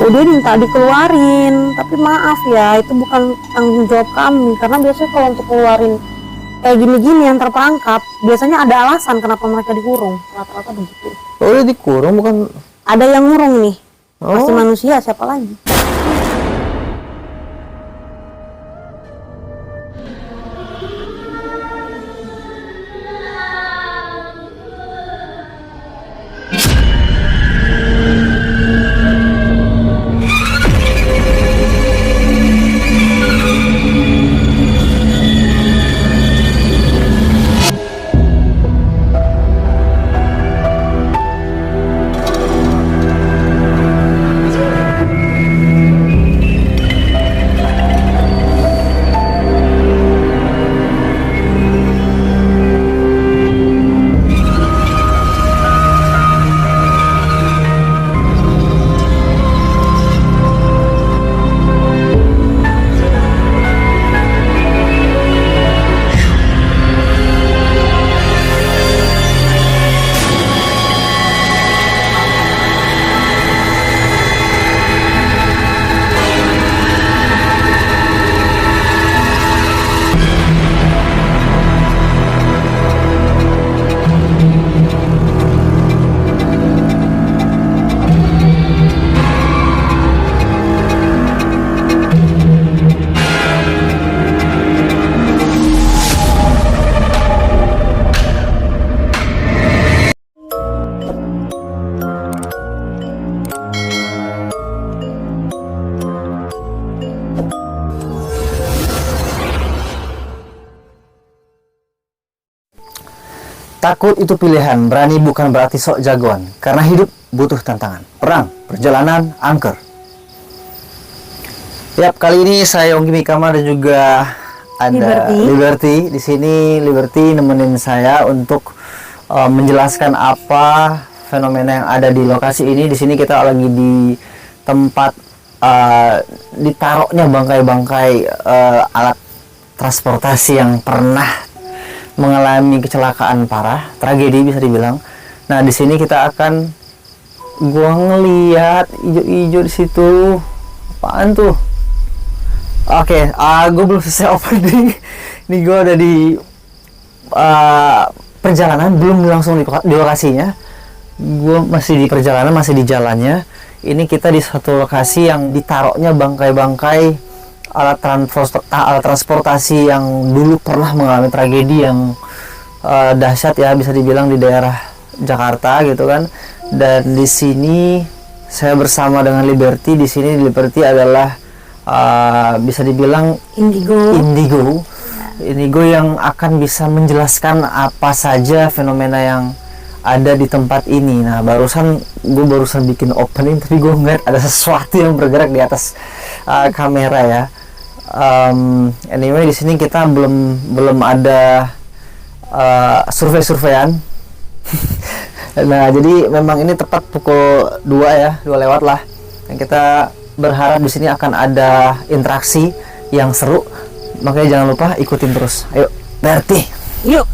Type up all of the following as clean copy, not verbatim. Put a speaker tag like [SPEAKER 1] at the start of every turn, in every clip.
[SPEAKER 1] Oh, dia minta dikeluarin, tapi maaf ya, itu bukan tanggung jawab kami. Karena biasanya kalau untuk keluarin kayak gini-gini yang terperangkap, biasanya ada alasan kenapa mereka dikurung. Rata-rata begitu.
[SPEAKER 2] Oh, dia dikurung bukan?
[SPEAKER 1] Ada yang ngurung nih. Pasti
[SPEAKER 2] Oh.
[SPEAKER 1] manusia, siapa lagi?
[SPEAKER 2] Takut itu pilihan, berani bukan berarti sok jagoan. Karena hidup butuh tantangan. Perang, perjalanan, angker. Yap, kali ini saya Yonggi Mikama dan juga ada Liberty. Di sini Liberty nemenin saya untuk menjelaskan apa fenomena yang ada di lokasi ini. Di sini kita lagi di tempat ditaruhnya bangkai-bangkai alat transportasi yang pernah mengalami kecelakaan parah, tragedi bisa dibilang. Nah, di sini kita akan gua ngelihat ijo-ijo di situ. Apaan tuh? Oke, gua belum selesai opening. Ini gua ada di perjalanan, belum langsung di lokasinya. Gua masih di perjalanan, masih di jalannya. Ini kita di satu lokasi yang ditaruhnya bangkai-bangkai alat transportasi yang dulu pernah mengalami tragedi yang dahsyat ya, bisa dibilang di daerah Jakarta gitu kan. Dan di sini saya bersama dengan Liberty. Di sini Liberty adalah bisa dibilang indigo yang akan bisa menjelaskan apa saja fenomena yang ada di tempat ini. Nah, gue barusan bikin opening, tapi gue ngeliat ada sesuatu yang bergerak di atas kamera ya. Anyway, di sini kita belum ada survei-surveian. Nah, jadi memang ini tepat pukul 2 ya, 2 lewat lah. Dan kita berharap di sini akan ada interaksi yang seru. Makanya jangan lupa ikutin terus. Ayo, Berti.
[SPEAKER 1] Yuk.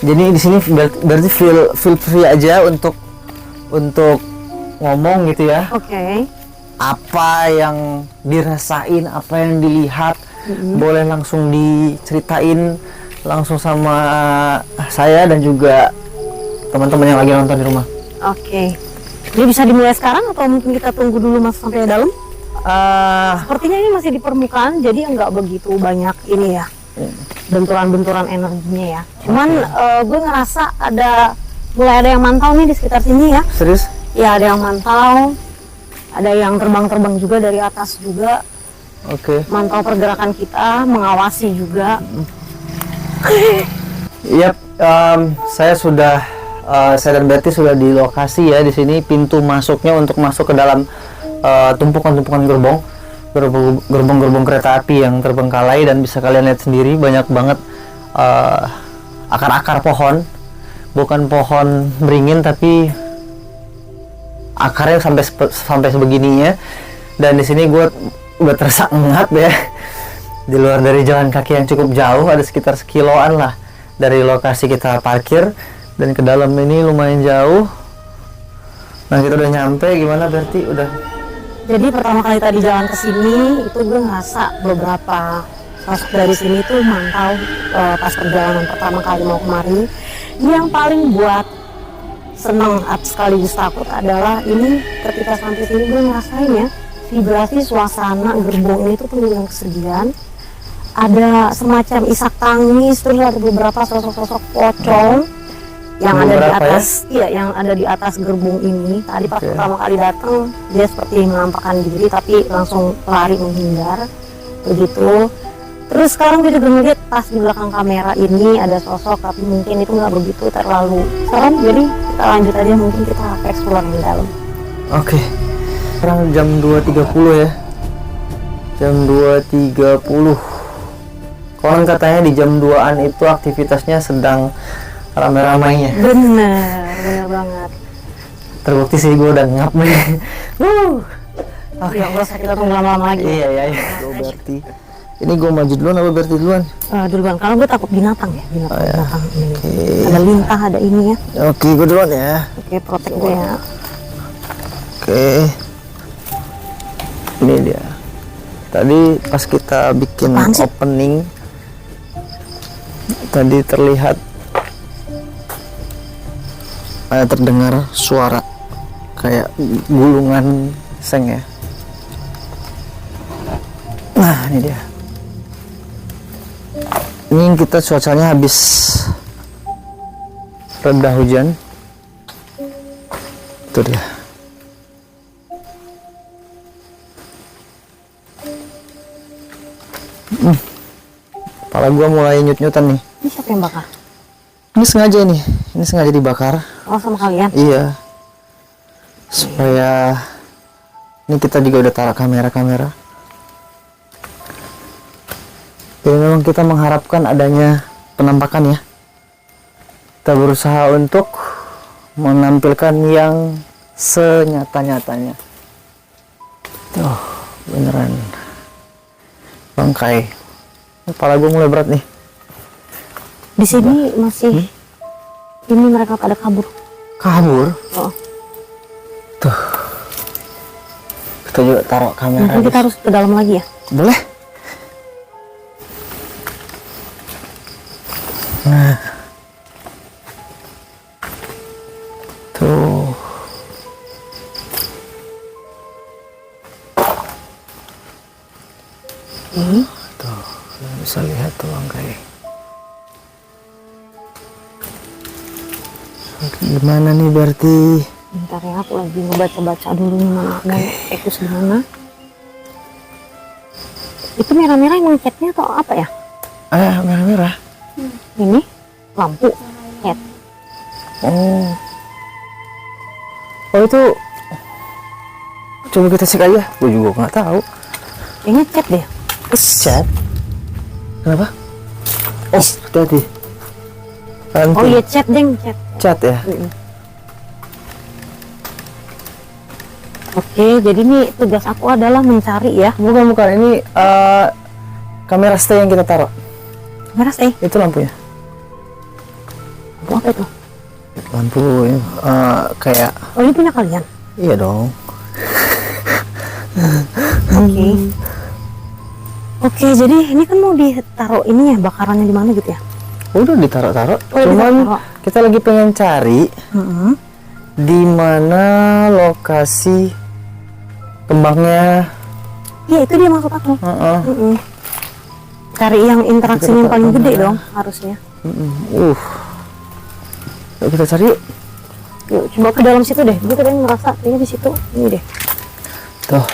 [SPEAKER 2] Jadi di sini berarti feel free aja untuk ngomong gitu ya.
[SPEAKER 1] Oke.
[SPEAKER 2] Apa yang dirasain, apa yang dilihat, boleh langsung diceritain langsung sama saya dan juga teman-teman yang lagi nonton di rumah.
[SPEAKER 1] Oke. Jadi bisa dimulai sekarang atau mungkin kita tunggu dulu masuk sampai dalam? Sepertinya ini masih di permukaan, jadi nggak begitu banyak ini ya, benturan-benturan energinya ya. Cuman gue ngerasa mulai ada yang mantau nih di sekitar sini ya.
[SPEAKER 2] Serius?
[SPEAKER 1] Ya, ada yang mantau, ada yang terbang-terbang juga dari atas juga.
[SPEAKER 2] Oke.
[SPEAKER 1] Mantau pergerakan kita, mengawasi juga.
[SPEAKER 2] Yap, saya sudah saya dan Berti sudah di lokasi ya. Di sini pintu masuknya untuk masuk ke dalam tumpukan-tumpukan gerbong kereta api yang terbengkalai, dan bisa kalian lihat sendiri banyak banget akar-akar pohon, bukan pohon beringin tapi akarnya sampai sebegininya. Dan di sini gue udah tersengat ya. Di luar dari jalan kaki yang cukup jauh, ada sekitar sekiloan lah dari lokasi kita parkir, dan ke dalam ini lumayan jauh. Nah, kita udah nyampe. Gimana Berti? Udah.
[SPEAKER 1] Jadi pertama kali tadi jalan ke sini itu gue ngerasa beberapa sosok dari sini tuh mantau pas perjalanan pertama kali mau kemari. Yang paling buat seneng sekaligus takut adalah ini ketika sampai sini gue ngerasain ya vibrasi suasana gerbong ini tuh penuh dengan kesedihan. Ada semacam isak tangis, terus ada beberapa sosok-sosok pocong yang ada di atas, ya? Iya, yang ada di atas gerbong ini. Tadi pas pertama kali datang dia seperti menampakkan diri tapi langsung lari menghindar begitu. Terus sekarang gue juga ngeliat pas di belakang kamera ini ada sosok, tapi mungkin itu nggak begitu terlalu serem. Jadi kita lanjut aja, mungkin kita explore di dalam.
[SPEAKER 2] Oke. Sekarang jam 2.30 ya. Jam 2.30. Konon katanya di jam 2-an itu aktivitasnya sedang rame-ramainya.
[SPEAKER 1] Bener banget.
[SPEAKER 2] Terbukti sih, gue udah ngap nih.
[SPEAKER 1] Oke, nggak usah kita tunggu lama-lama lagi.
[SPEAKER 2] Iya. Gue Berti. Ini gue maju duluan apa Berti duluan?
[SPEAKER 1] Duluan, karena gue takut binatang ya. Binatang ini. Ada lintah, ada ini ya.
[SPEAKER 2] Oke, gue duluan ya.
[SPEAKER 1] Oke, protek gue ya.
[SPEAKER 2] Oke. Ini dia. Tadi pas kita bikin opening, tadi terlihat terdengar suara kayak gulungan seng ya. Nah, ini dia. Ini kita cuacanya habis reda hujan. Itu dia. Kepala gua mulai nyut-nyutan nih.
[SPEAKER 1] Ini siapa yang bakar?
[SPEAKER 2] Ini sengaja nih. Ini sengaja dibakar.
[SPEAKER 1] Oh, sama kalian?
[SPEAKER 2] Iya. Supaya ini kita juga udah taruh kamera-kamera. Jadi memang kita mengharapkan adanya penampakan ya. Kita berusaha untuk menampilkan yang senyata-nyatanya. Tuh, beneran bangkai. Kepala gue mulai berat nih.
[SPEAKER 1] Di sini masih ini mereka pada kabur.
[SPEAKER 2] Kabur?
[SPEAKER 1] Oh.
[SPEAKER 2] Tuh. Kita juga taruh kamera.
[SPEAKER 1] Mungkin kita harus ke dalam lagi ya?
[SPEAKER 2] Boleh. Nah. Tuh. Tuh, bisa lihat tuh bangkai. Gimana nih berarti?
[SPEAKER 1] Bentar ya, aku lagi ngebaca-baca dulu nih mana mau fokus di mana. Itu merah-merah emang catnya atau apa ya?
[SPEAKER 2] Merah-merah.
[SPEAKER 1] Ini lampu cat.
[SPEAKER 2] Oh. Oh itu. Coba kita cek aja. Gue juga nggak tahu.
[SPEAKER 1] Kayaknya cat deh.
[SPEAKER 2] Cat? Kenapa? Oh, hati-hati.
[SPEAKER 1] Oh iya, cat deng, cat.
[SPEAKER 2] Cat ya?
[SPEAKER 1] Oke, jadi nih tugas aku adalah mencari ya.
[SPEAKER 2] Bukan, ini kamera stay yang kita taruh.
[SPEAKER 1] Kamera stay?
[SPEAKER 2] Itu lampunya.
[SPEAKER 1] Lampu apa itu?
[SPEAKER 2] Lampu ini kayak.
[SPEAKER 1] Oh, ini punya kalian?
[SPEAKER 2] Iya dong.
[SPEAKER 1] Oke. Oke, jadi ini kan mau ditaruh ini ya, bakarannya di mana gitu ya?
[SPEAKER 2] Udah ditaruh-taruh.
[SPEAKER 1] Oh,
[SPEAKER 2] cuman
[SPEAKER 1] ditaruh.
[SPEAKER 2] kita lagi pengen cari di mana lokasi kembangnya.
[SPEAKER 1] Iya, itu dia maksud aku. Cari yang interaksinya yang paling gede dong harusnya.
[SPEAKER 2] Yuk kita cari yuk.
[SPEAKER 1] Yuk, coba ke dalam situ deh. Gue tadi ngerasa kayaknya di situ. Ini deh.
[SPEAKER 2] Tuh.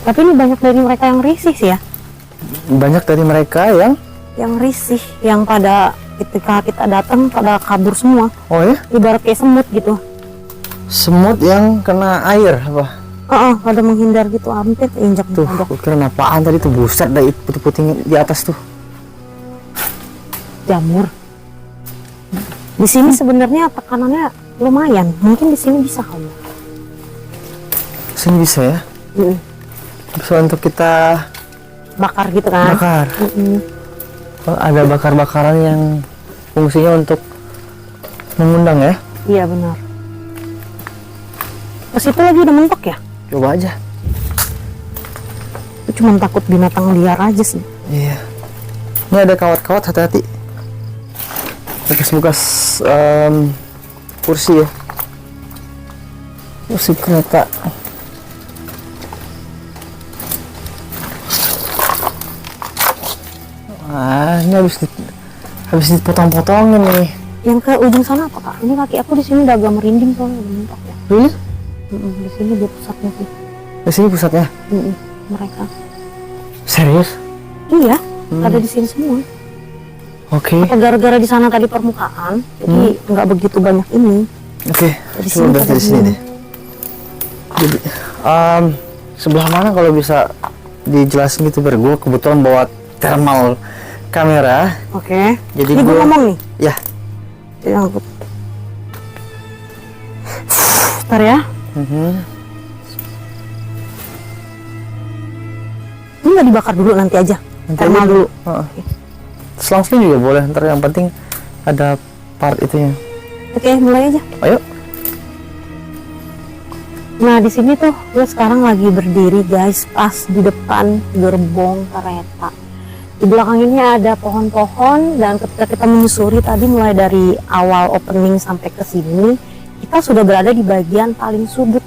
[SPEAKER 1] Tapi ini banyak dari mereka yang risih sih ya.
[SPEAKER 2] Banyak dari mereka
[SPEAKER 1] Yang risih, yang pada ketika kita datang pada kabur semua.
[SPEAKER 2] oh ya,
[SPEAKER 1] Ibarat kayak semut gitu.
[SPEAKER 2] semut yang kena air apa?
[SPEAKER 1] Pada menghindar gitu, hampir keinjak
[SPEAKER 2] Tuh,
[SPEAKER 1] mendadak.
[SPEAKER 2] gue kira apaan tadi tuh, buset dah itu putih-putih di atas tuh.
[SPEAKER 1] Jamur. Di sini sebenarnya tekanannya lumayan. Mungkin di sini bisa kali.
[SPEAKER 2] Sini bisa ya? Bisa untuk kita
[SPEAKER 1] Bakar gitu kan?
[SPEAKER 2] bakar. Oh, ada bakar-bakaran yang fungsinya untuk mengundang ya?
[SPEAKER 1] Iya benar. Pas itu lagi udah mentok ya?
[SPEAKER 2] Coba aja.
[SPEAKER 1] Aku cuma takut binatang liar aja sih.
[SPEAKER 2] Iya. Ini ada kawat-kawat, hati-hati. Bekas-bekas kursi ya. Kursi kereta. Ini habis dipotong-potongin nih.
[SPEAKER 1] Yang ke ujung sana apa kak? Ini kaki aku di sini udah agak merinding soalnya udah mentok ya.
[SPEAKER 2] Really?
[SPEAKER 1] Di sini dia pusatnya sih.
[SPEAKER 2] Di sini pusatnya?
[SPEAKER 1] Mereka.
[SPEAKER 2] Serius?
[SPEAKER 1] Iya, ada di sini semua.
[SPEAKER 2] Oke.
[SPEAKER 1] Apa gara-gara di sana tadi permukaan, jadi nggak begitu banyak ini.
[SPEAKER 2] Oke.
[SPEAKER 1] Di
[SPEAKER 2] Coba
[SPEAKER 1] sini
[SPEAKER 2] berarti
[SPEAKER 1] pada
[SPEAKER 2] di sini
[SPEAKER 1] gini.
[SPEAKER 2] deh. Jadi, sebelah mana kalau bisa dijelasin gitu, biar gue kebetulan bawa thermal kamera.
[SPEAKER 1] Oke.
[SPEAKER 2] Jadi
[SPEAKER 1] Ini gue
[SPEAKER 2] gua-
[SPEAKER 1] ngomong nih.
[SPEAKER 2] Ya.
[SPEAKER 1] Yang Bentar ya. Ini nggak dibakar dulu, nanti aja. Thermal dulu.
[SPEAKER 2] Selang-seling juga boleh, ntar yang penting ada part itunya.
[SPEAKER 1] Oke, mulai aja.
[SPEAKER 2] Ayo.
[SPEAKER 1] Nah, di sini tuh gue sekarang lagi berdiri guys, pas di depan gerbong kereta. Di belakang ini ada pohon-pohon, dan ketika kita menyusuri tadi mulai dari awal opening sampai ke sini, kita sudah berada di bagian paling sudut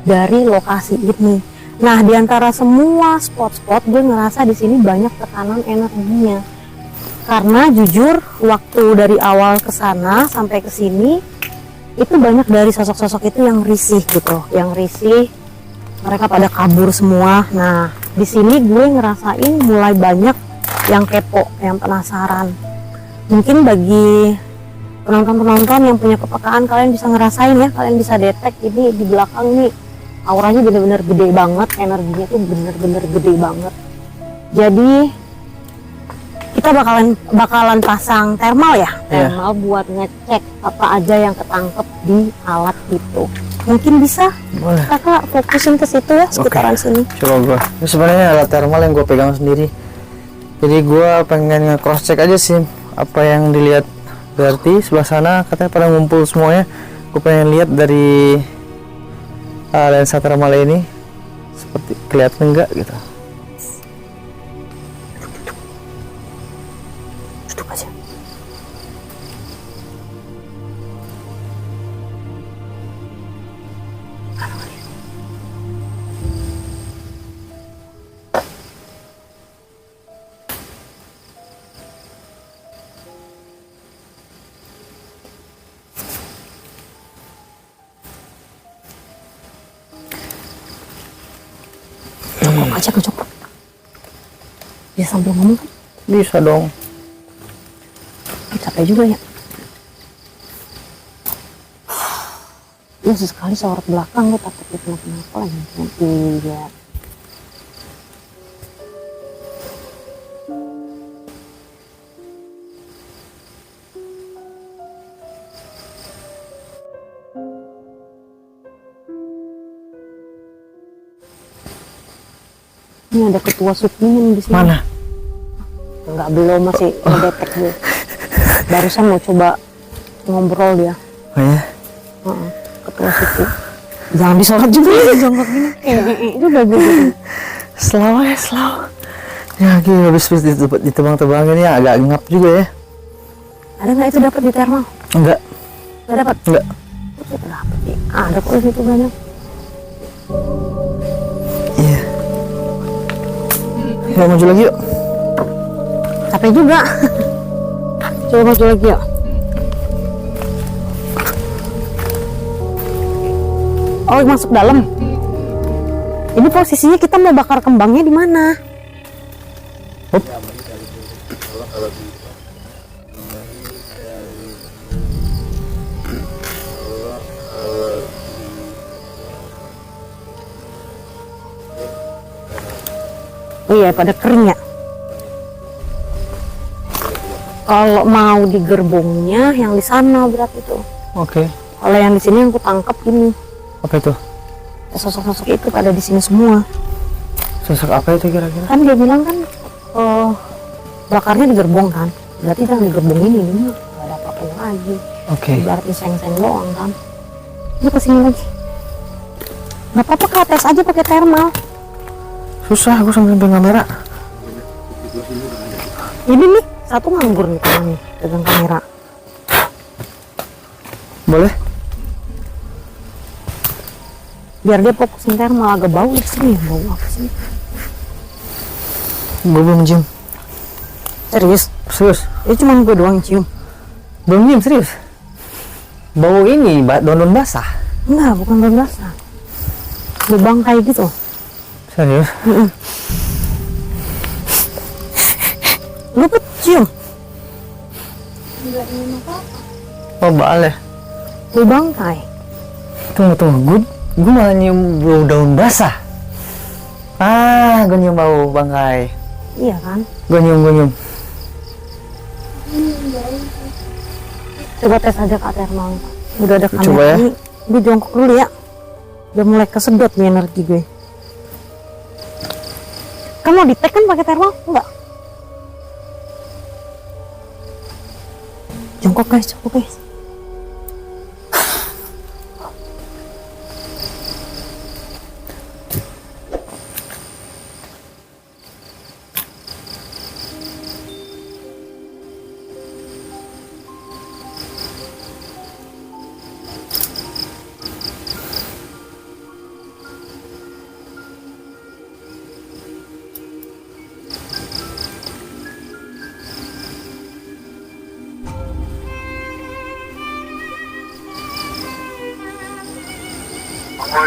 [SPEAKER 1] dari lokasi ini. Nah, di antara semua spot-spot gue ngerasa di sini banyak tekanan energinya. Karena jujur waktu dari awal ke sana sampai ke sini itu banyak dari sosok-sosok itu yang risih gitu, yang risih, mereka pada kabur semua. Nah, di sini gue ngerasain mulai banyak yang kepo, yang penasaran. Mungkin bagi penonton-penonton yang punya kepekaan, kalian bisa ngerasain ya, kalian bisa detek ini di belakang nih auranya bener-bener gede banget, energinya tuh bener-bener gede banget. Jadi kita bakalan pasang thermal ya, thermal buat ngecek apa aja yang ketangkep di alat itu. Mungkin bisa
[SPEAKER 2] Boleh.
[SPEAKER 1] kakak fokusin ke situ ya, sekitaran sini.
[SPEAKER 2] Coba gue. Ini sebenarnya alat thermal yang gue pegang sendiri. Jadi gue pengen nge-cross check aja sih apa yang dilihat. Berarti sebelah sana katanya pada ngumpul semuanya. Gue pengen lihat dari lensa thermal ini seperti kelihatan enggak gitu.
[SPEAKER 1] Duduk aja. Cukup aja, cukup. Bisa sambil ngomong kan?
[SPEAKER 2] Bisa dong.
[SPEAKER 1] Capek juga ya. Ya sesekali sorot belakang gue takut itu kenapa lagi. Iya. Ini ada ketua supnya di sini.
[SPEAKER 2] Mana?
[SPEAKER 1] Enggak, belum, masih ngedetek gue. Barusan mau coba ngobrol dia.
[SPEAKER 2] Oh ya?
[SPEAKER 1] Ketua suku. Jangan disorot juga ya, jongkok gini. Itu udah gitu.
[SPEAKER 2] Slow ya, slow. Ya gini habis ditebang-tebangin ya, agak ngap juga ya.
[SPEAKER 1] Ada nggak itu dapat di thermal?
[SPEAKER 2] Enggak.
[SPEAKER 1] Nggak dapat?
[SPEAKER 2] Enggak.
[SPEAKER 1] Kita dapat ya. Ada kok di situ banyak.
[SPEAKER 2] Iya. Ya maju lagi yuk.
[SPEAKER 1] Capek juga. Coba maju lagi ya. Oh, masuk dalam. Ini posisinya kita mau bakar kembangnya di mana?
[SPEAKER 2] Up.
[SPEAKER 1] Oh iya, pada kering ya. Kalau mau di gerbongnya yang di sana berarti itu.
[SPEAKER 2] Oke.
[SPEAKER 1] Kalau yang di sini yang aku tangkap ini,
[SPEAKER 2] Apa itu?
[SPEAKER 1] sosok-sosok itu pada di sini semua.
[SPEAKER 2] Sosok apa itu kira-kira?
[SPEAKER 1] Kan dia bilang kan, bakarnya di gerbong kan. Berarti yang di gerbong ini nggak ada apa-apa lagi.
[SPEAKER 2] Oke.
[SPEAKER 1] Berarti seng-seng doang kan. Ini kesini lagi. Nggak apa-apa, ke atas aja pakai thermal.
[SPEAKER 2] Susah aku sambil pegang kamera.
[SPEAKER 1] Ini nih satu nganggur nih tangannya pegang kamera.
[SPEAKER 2] Boleh?
[SPEAKER 1] Biar dia fokusin thermal. Agak bau di sini. Bau apa sih?
[SPEAKER 2] Gue belum cium.
[SPEAKER 1] Serius?
[SPEAKER 2] Serius?
[SPEAKER 1] Ini cuma gue doang yang cium.
[SPEAKER 2] Belum cium, serius? Bau ini, daun-daun basah.
[SPEAKER 1] Enggak, bukan bau basah. Bau bangkai gitu.
[SPEAKER 2] Serius?
[SPEAKER 1] Lu cium?
[SPEAKER 2] Oh, baal ya?
[SPEAKER 1] Bau bangkai.
[SPEAKER 2] Tunggu. Gue malah nyium bau daun basah. Ah, gue nyium bau bangkai.
[SPEAKER 1] Iya kan?
[SPEAKER 2] Gue nyium.
[SPEAKER 1] Coba tes aja Kak thermal. Udah ada kamera
[SPEAKER 2] Coba ya.
[SPEAKER 1] ini. Gue jongkok dulu ya. Udah mulai kesedot nih energi gue. Kamu mau di-tag kan pakai thermal? Enggak. Jongkok guys.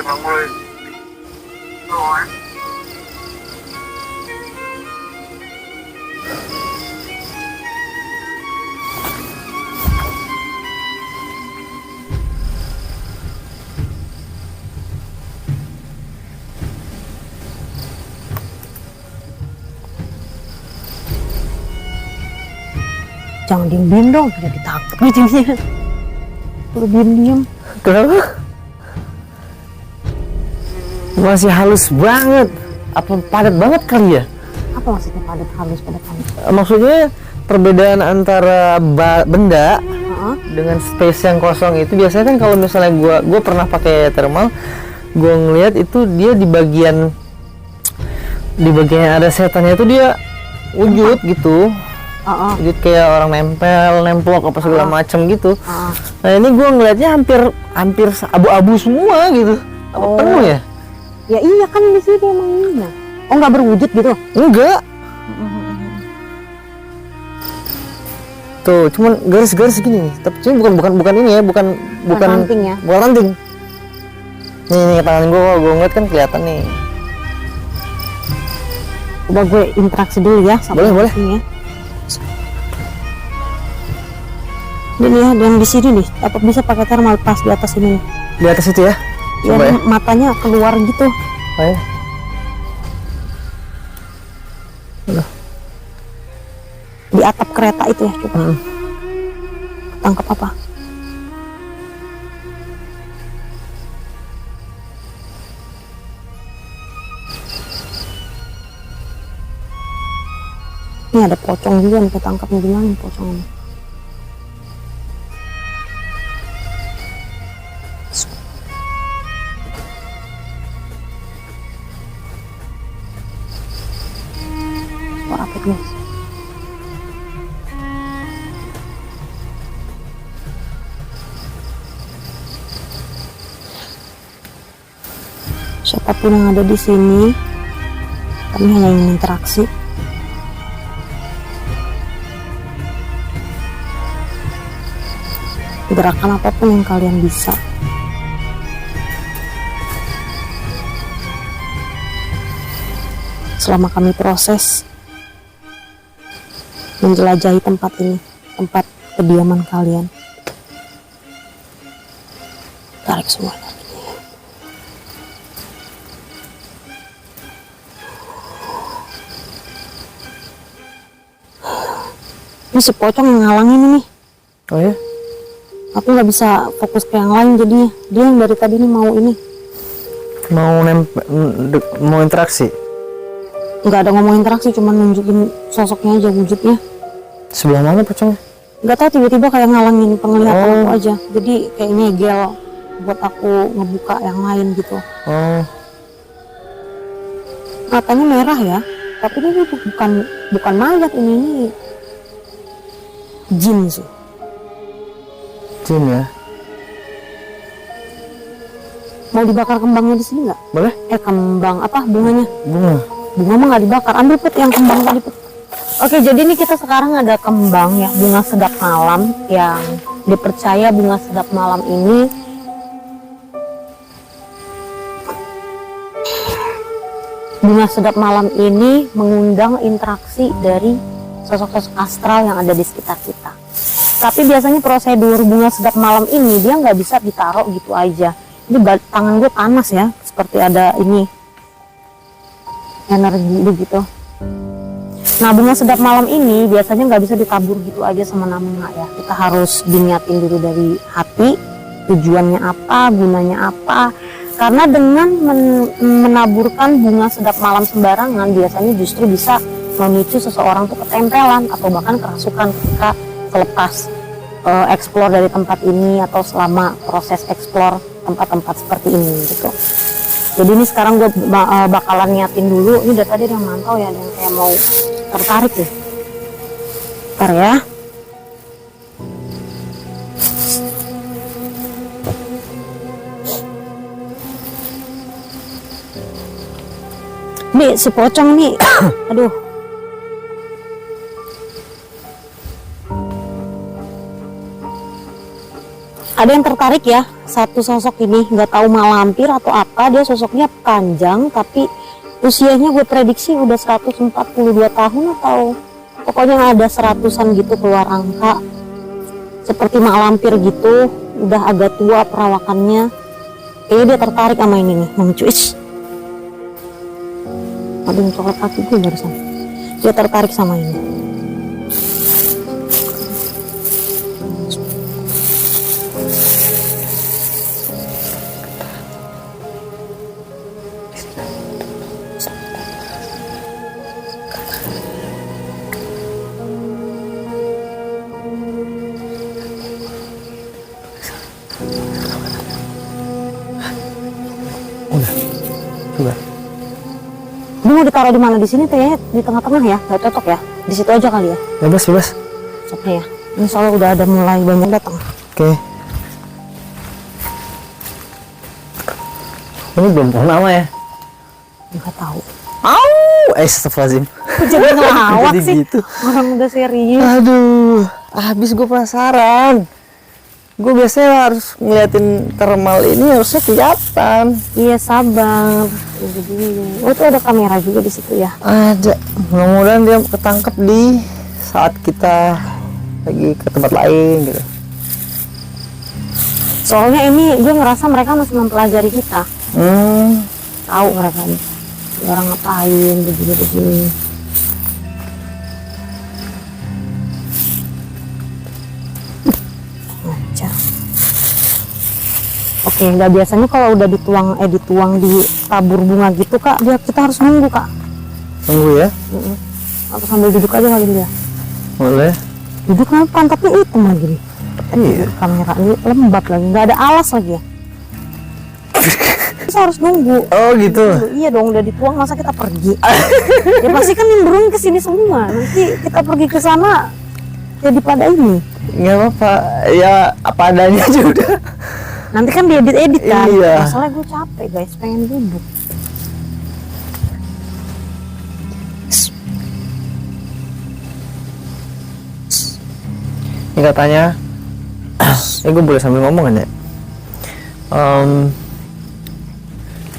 [SPEAKER 3] Mọi người rồi.
[SPEAKER 1] Jangan diem dong, jadi takut nih jadinya. Lu diem.
[SPEAKER 2] Kenapa? Masih halus banget. Apa padat banget kali ya?
[SPEAKER 1] Apa maksudnya padat halus?
[SPEAKER 2] Maksudnya perbedaan antara benda
[SPEAKER 1] Heeh.
[SPEAKER 2] dengan space yang kosong itu biasanya kan kalau misalnya gua pernah pakai thermal, gua ngeliat itu dia di bagian yang ada setannya itu dia wujud gitu.
[SPEAKER 1] Heeh.
[SPEAKER 2] Wujud kayak orang nemplok apa segala macem gitu.
[SPEAKER 1] Heeh.
[SPEAKER 2] Nah ini gua ngeliatnya hampir abu-abu semua gitu. Apa
[SPEAKER 1] Oh.
[SPEAKER 2] penuh ya?
[SPEAKER 1] Ya iya kan di sini emang ini. Oh nggak berwujud gitu?
[SPEAKER 2] Enggak. Tuh, cuman garis-garis gini nih. Tapi bukan ini ya, bukan
[SPEAKER 1] ranting ya?
[SPEAKER 2] Bukan ranting. Nih tangan gua ngeliat kan kelihatan nih.
[SPEAKER 1] Coba gue interaksi dulu ya sama
[SPEAKER 2] Boleh.
[SPEAKER 1] ini ya. Ini ya, yang di sini nih, apa bisa pakai thermal pas di atas ini nih.
[SPEAKER 2] Di atas itu ya.
[SPEAKER 1] Ya,
[SPEAKER 2] Coba ya.
[SPEAKER 1] matanya keluar gitu.
[SPEAKER 2] Oh, ya.
[SPEAKER 1] Di atap kereta itu ya, coba. Tangkap apa? Ini ada pocong juga nih, ketangkap nih, gimana nih pocongnya? Suara apa guys? Siapapun yang ada di sini, kami hanya ingin interaksi. Gerakan apapun yang kalian bisa. selama kami proses menjelajahi tempat ini, tempat kediaman kalian. Tarik semua energinya. Ini si pocong yang ngalangin ini.
[SPEAKER 2] Oh ya?
[SPEAKER 1] Aku nggak bisa fokus ke yang lain jadinya. Dia yang dari tadi ini mau ini.
[SPEAKER 2] Mau interaksi?
[SPEAKER 1] Nggak ada ngomong interaksi, cuma nunjukin sosoknya aja, wujudnya.
[SPEAKER 2] Sebelah mana pocongnya?
[SPEAKER 1] Nggak tahu, tiba-tiba kayak ngalangin penglihatan aku aja. Jadi kayak nyegel buat aku ngebuka yang lain gitu.
[SPEAKER 2] Oh,
[SPEAKER 1] Matanya merah ya, tapi ini bukan mayat, ini jin sih.
[SPEAKER 2] jin ya?
[SPEAKER 1] Mau dibakar kembangnya di sini nggak?
[SPEAKER 2] Boleh?
[SPEAKER 1] Kembang apa bunganya?
[SPEAKER 2] Bunga.
[SPEAKER 1] Bunga mah nggak dibakar. Ambil Put yang kembang tadi Put. Oke, jadi ini kita sekarang ada kembang ya, bunga sedap malam, yang dipercaya bunga sedap malam ini mengundang interaksi dari sosok-sosok astral yang ada di sekitar kita. Tapi biasanya prosedur bunga sedap malam ini dia nggak bisa ditaruh gitu aja. Ini tangan gue panas ya, seperti ada ini energi begitu. Nah, bunga sedap malam ini biasanya nggak bisa ditabur gitu aja semena-mena ya. Kita harus diniatin dulu dari hati, tujuannya apa, gunanya apa. Karena dengan menaburkan bunga sedap malam sembarangan biasanya justru bisa memicu seseorang tuh ketempelan atau bahkan kerasukan ketika selepas eksplor dari tempat ini atau selama proses eksplor tempat-tempat seperti ini gitu. Jadi ini sekarang gue bakalan niatin dulu. Ini dari tadi ada yang mantau ya, ada yang kayak mau tertarik deh. Ntar ya. Nih si pocong nih. Aduh. Ada yang tertarik ya, satu sosok ini, nggak tahu malampir atau apa. Dia sosoknya panjang tapi usianya gue prediksi udah 142 tahun atau pokoknya ada 100-an gitu keluar angka. Seperti malampir gitu, udah agak tua perawakannya. Kayaknya dia tertarik sama ini nih, mencuis. Ada yang coklat kaki gue barusan. Dia tertarik sama ini.
[SPEAKER 2] Coba.
[SPEAKER 1] Ini mau ditaruh di mana? Di sini tuh ya, di tengah-tengah ya, nggak cocok ya. Di situ aja kali ya.
[SPEAKER 2] Bebas.
[SPEAKER 1] Oke ya. Ini soalnya udah ada mulai banyak datang.
[SPEAKER 2] Oke. Ini belum tahu nama ya?
[SPEAKER 1] Nggak tahu.
[SPEAKER 2] Astagfirullahaladzim.
[SPEAKER 1] Kok jadi ngelawak
[SPEAKER 2] Jadi
[SPEAKER 1] sih?
[SPEAKER 2] gitu.
[SPEAKER 1] Orang udah serius.
[SPEAKER 2] Aduh, habis gue penasaran. Gue biasanya harus ngeliatin thermal ini harusnya kelihatan.
[SPEAKER 1] Iya sabar. Jadi, oh itu ada kamera juga di situ ya.
[SPEAKER 2] Ada. Mudah-mudahan dia ketangkep di saat kita lagi ke tempat lain gitu.
[SPEAKER 1] Soalnya ini gue ngerasa mereka masih mempelajari kita. Tahu mereka nih. Orang ngapain begini. Aja. Oke, nggak biasanya kalau udah dituang di tabur bunga gitu kak, kita harus nunggu kak.
[SPEAKER 2] Tunggu ya.
[SPEAKER 1] Atau sambil duduk aja kali dia.
[SPEAKER 2] Boleh.
[SPEAKER 1] Duduk kan pantatnya hitam lagi nih.
[SPEAKER 2] Iya.
[SPEAKER 1] Kamera ini lembab lagi, nggak ada alas lagi ya. Kita harus nunggu.
[SPEAKER 2] Oh gitu.
[SPEAKER 1] Iya dong, udah dituang masa kita pergi. Ya pasti kan nimbrung ke sini semua. Nanti kita pergi ke sana jadi pada ini.
[SPEAKER 2] Nggak apa-apa. Ya apa adanya aja udah.
[SPEAKER 1] Nanti kan diedit kan.
[SPEAKER 2] Iya.
[SPEAKER 1] Masalahnya gue capek guys, pengen duduk.
[SPEAKER 2] Ini katanya, gue boleh sambil ngomong kan ya?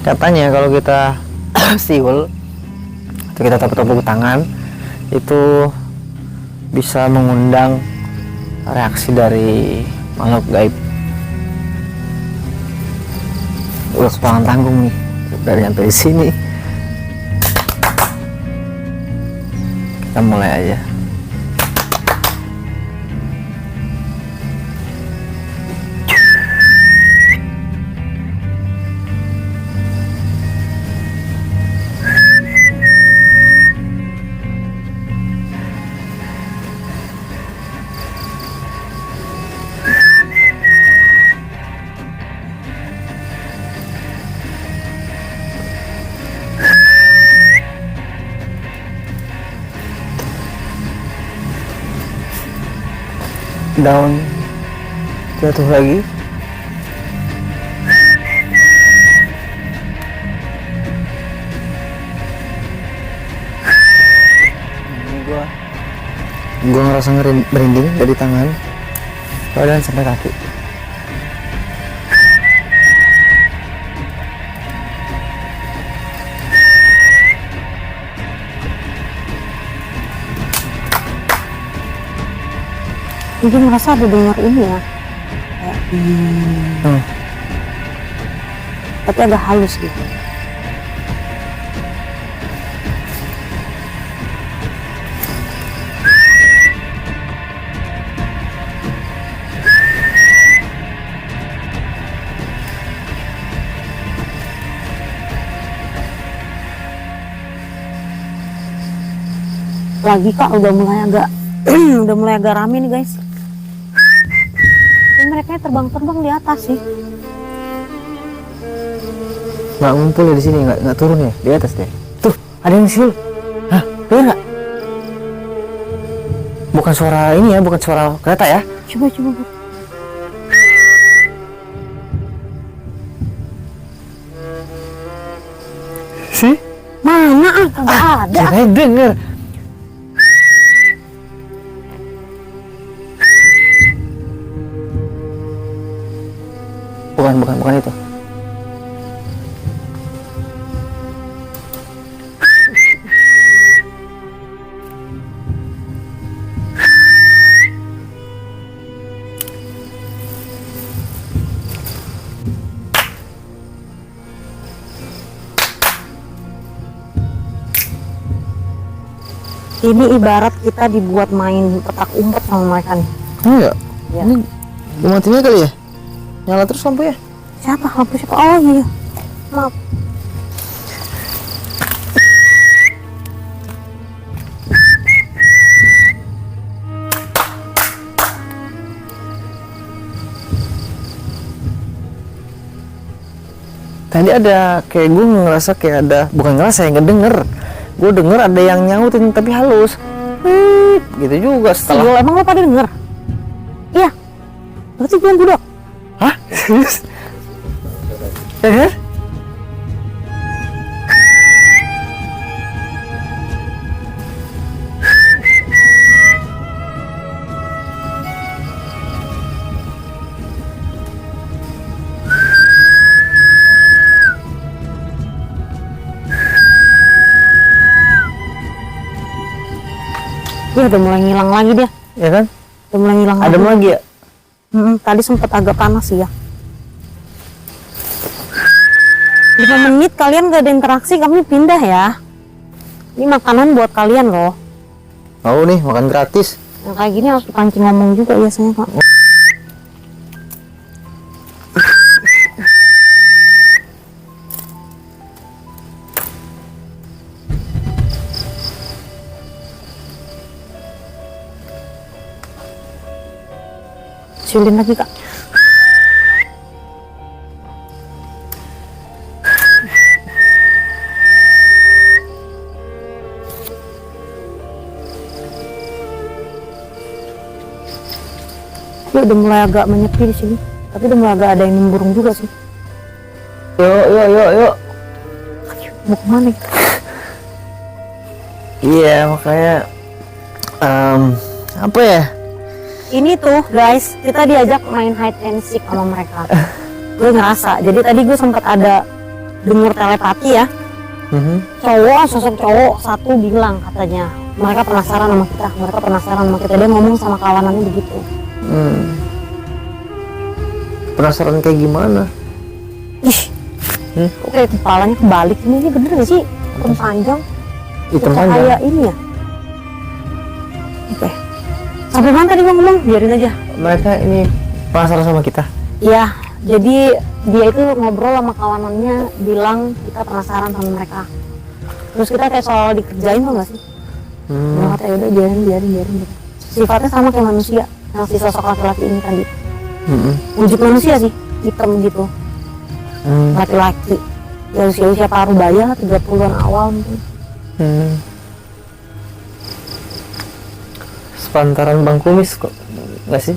[SPEAKER 2] Katanya kalau kita siul Itu kita tepuk tangan, itu bisa mengundang reaksi dari makhluk gaib. Udah kepala tanggung nih, udah nyampe di sini. Kita mulai aja. Daun jatuh lagi. Ini gua ngerasa merinding dari tangan badan sampai kaki.
[SPEAKER 1] Mungkin merasa ada dengar ini ya, kayak tapi agak halus gitu. Lagi Kak, udah mulai agak udah mulai agak rame nih guys. Ini mereka terbang-terbang di atas sih.
[SPEAKER 2] Nggak ngumpul ya di sini, nggak turun ya di atas deh. Tuh ada yang siul. Hah, bener nggak? Bukan suara ini ya, bukan suara kereta ya?
[SPEAKER 1] Coba.
[SPEAKER 2] Sih?
[SPEAKER 1] Mana kagak ada.
[SPEAKER 2] Saya denger. Bukan itu.
[SPEAKER 1] Ini ibarat kita dibuat main petak umpet sama mereka nih.
[SPEAKER 2] Enggak.
[SPEAKER 1] Ya.
[SPEAKER 2] Ini matinya kali ya? Nyala terus lampu ya?
[SPEAKER 1] Siapa? Lampu siapa? Oh iya. Maaf.
[SPEAKER 2] Tadi ada kayak gue ngerasa kayak ada, bukan ngerasa ya, ngedenger. Gue denger ada yang nyautin tapi halus. Gitu juga setelah.
[SPEAKER 1] Siul, emang lo pada denger? Iya. Berarti belum budok.
[SPEAKER 2] Hah? Serius? Ya kan?
[SPEAKER 1] Iya, udah mulai ngilang lagi dia.
[SPEAKER 2] Ya kan?
[SPEAKER 1] Udah mulai ngilang
[SPEAKER 2] Adem lagi ya?
[SPEAKER 1] Tadi sempat agak panas sih ya. 5 menit kalian gak ada interaksi, kami pindah ya. Ini makanan buat kalian loh.
[SPEAKER 2] Mau nih makan gratis.
[SPEAKER 1] Yang kayak gini harus dipancing ngomong juga biasanya Kak. Siulin lagi Kak. Udah mulai agak menyepi di sini, tapi udah mulai agak ada yang nimbrung juga sih.
[SPEAKER 2] Yuk.
[SPEAKER 1] Mau kemana?
[SPEAKER 2] Iya makanya apa ya?
[SPEAKER 1] Ini tuh guys, kita diajak main hide and seek sama mereka. Gue ngerasa, jadi tadi gue sempat ada dengar telepati ya. Cowok, sosok cowok satu bilang katanya mereka penasaran sama kita, dia ngomong sama kawanannya begitu.
[SPEAKER 2] Penasaran kayak gimana?
[SPEAKER 1] Ih, kok kayak kepalanya kebalik ini bener gak sih? Hitam panjang,
[SPEAKER 2] Hitam
[SPEAKER 1] kayak
[SPEAKER 2] panjang.
[SPEAKER 1] ini ya. Oke, sampai mana tadi gua ngomong? Biarin aja.
[SPEAKER 2] Mereka ini penasaran sama kita.
[SPEAKER 1] Iya, jadi dia itu ngobrol sama kawanannya, bilang kita penasaran sama mereka. Terus kita kayak soal dikerjain tuh gak sih? Dia kata yaudah biarin. Sifatnya sama kayak manusia, yang si sosok laki-laki ini tadi. Wujud manusia sih, hitam gitu. Laki-laki. Ya usia paruh baya lah, 30-an awal mungkin.
[SPEAKER 2] Sepantaran Bang Kumis kok, nggak sih?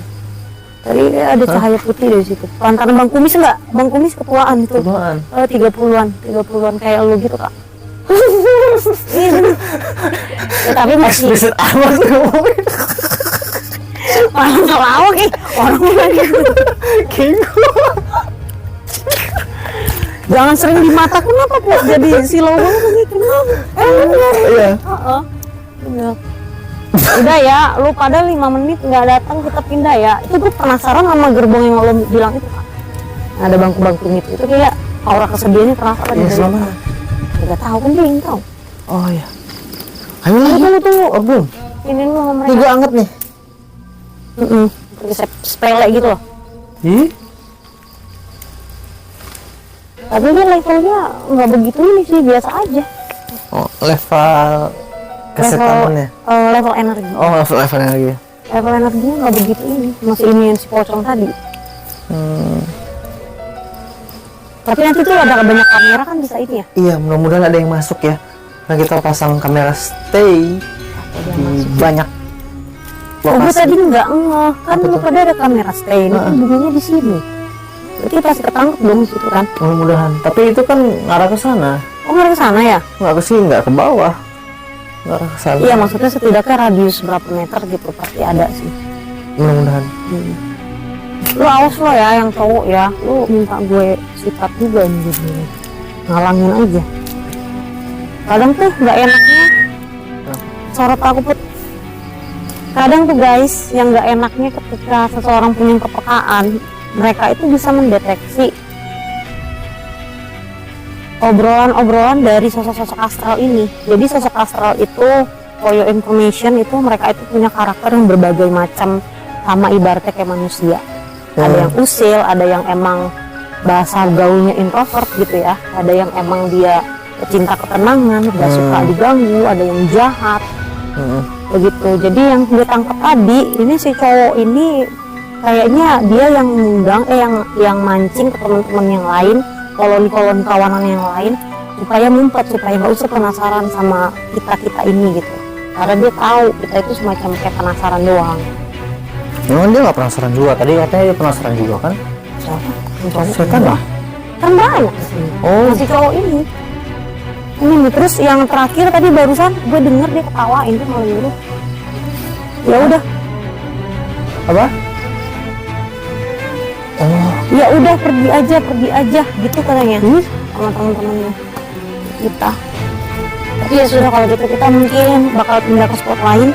[SPEAKER 1] Tadi ada cahaya putih dari situ. Pantaran Bang Kumis enggak? Bang Kumis ketuaan itu.
[SPEAKER 2] Ketuaan.
[SPEAKER 1] 30-an kayak lu gitu, Kak. Ya, tapi masih
[SPEAKER 2] Explicit amat ngomongin.
[SPEAKER 1] malah ngelawak nih orang gitu. Jangan sering di mata, kenapa kok jadi silau banget gitu?
[SPEAKER 2] Iya.
[SPEAKER 1] Bener. Udah ya, lu pada 5 menit nggak datang, kita pindah ya. Itu gue penasaran sama gerbong yang lo bilang itu, Kak. Ada bangku-bangku itu kayak aura kesedihannya terasa tadi.
[SPEAKER 2] Iya, selama.
[SPEAKER 1] Nggak tahu kan belum tahu.
[SPEAKER 2] Oh iya. Ayo lah.
[SPEAKER 1] Tunggu.
[SPEAKER 2] Oh belum.
[SPEAKER 1] Ini lu sama
[SPEAKER 2] Ini
[SPEAKER 1] mereka.
[SPEAKER 2] gue anget nih.
[SPEAKER 1] Sepele gitu loh.
[SPEAKER 2] Ih.
[SPEAKER 1] Tapi dia levelnya nggak begitu ini sih, biasa aja.
[SPEAKER 2] Oh level kesetanannya.
[SPEAKER 1] Level energi.
[SPEAKER 2] Oh level lagi.
[SPEAKER 1] Level energinya nggak begitu ini, masih ini yang si pocong tadi. Tapi nanti tuh ada banyak kamera kan bisa ini ya.
[SPEAKER 2] Iya, mudah-mudahan ada yang masuk ya. Nah kita pasang kamera stay di banyak
[SPEAKER 1] Oh, gue
[SPEAKER 2] lokasi.
[SPEAKER 1] tadi nggak ngeh kan, lu pada ada kamera stay, ini kan bunyinya di sini. Berarti pasti ketangkep dong di situ kan?
[SPEAKER 2] Mudah-mudahan. Tapi itu kan ngarah ke sana,
[SPEAKER 1] Oh, nggak ke sana ya?
[SPEAKER 2] nggak ke sini, nggak ke bawah, ngarah ke sana.
[SPEAKER 1] Iya, maksudnya setidaknya radius berapa meter gitu pasti ada sih.
[SPEAKER 2] Mudah-mudahan.
[SPEAKER 1] Lu awas lo ya yang cowok ya, lu minta gue sikat juga nih gitu. Ngalangin aja. Kadang tuh nggak enaknya, sorot aku Put. Kadang tuh guys, yang nggak enaknya ketika seseorang punya kepekaan, mereka itu bisa mendeteksi obrolan-obrolan dari sosok-sosok astral ini. Jadi sosok astral itu, for your information, itu mereka itu punya karakter yang berbagai macam, sama ibaratnya kayak manusia. Ada yang usil, ada yang emang bahasa gaulnya introvert gitu ya, ada yang emang dia pecinta ketenangan, gak suka diganggu, ada yang jahat begitu. Jadi yang gue tangkap tadi, ini si cowok ini kayaknya dia yang ngundang, yang mancing ke teman-teman yang lain, koloni-koloni kawanan yang lain, supaya ngumpet, supaya nggak usah penasaran sama kita ini gitu. Karena dia tahu kita itu semacam kayak penasaran doang.
[SPEAKER 2] Memang dia nggak penasaran juga. Tadi katanya dia penasaran juga kan?
[SPEAKER 1] Siapa? Yang cowok?
[SPEAKER 2] Setan lah.
[SPEAKER 1] Kan banyak di sini.
[SPEAKER 2] Oh.
[SPEAKER 1] Si cowok ini. Ini nih, terus yang terakhir tadi barusan gue denger dia ketawain tuh malah nyuruh. Ya udah,
[SPEAKER 2] Apa? Oh.
[SPEAKER 1] ya udah pergi aja gitu katanya sama teman-temannya kita. Tapi ya sudah, kalau gitu kita mungkin bakal pindah ke spot lain.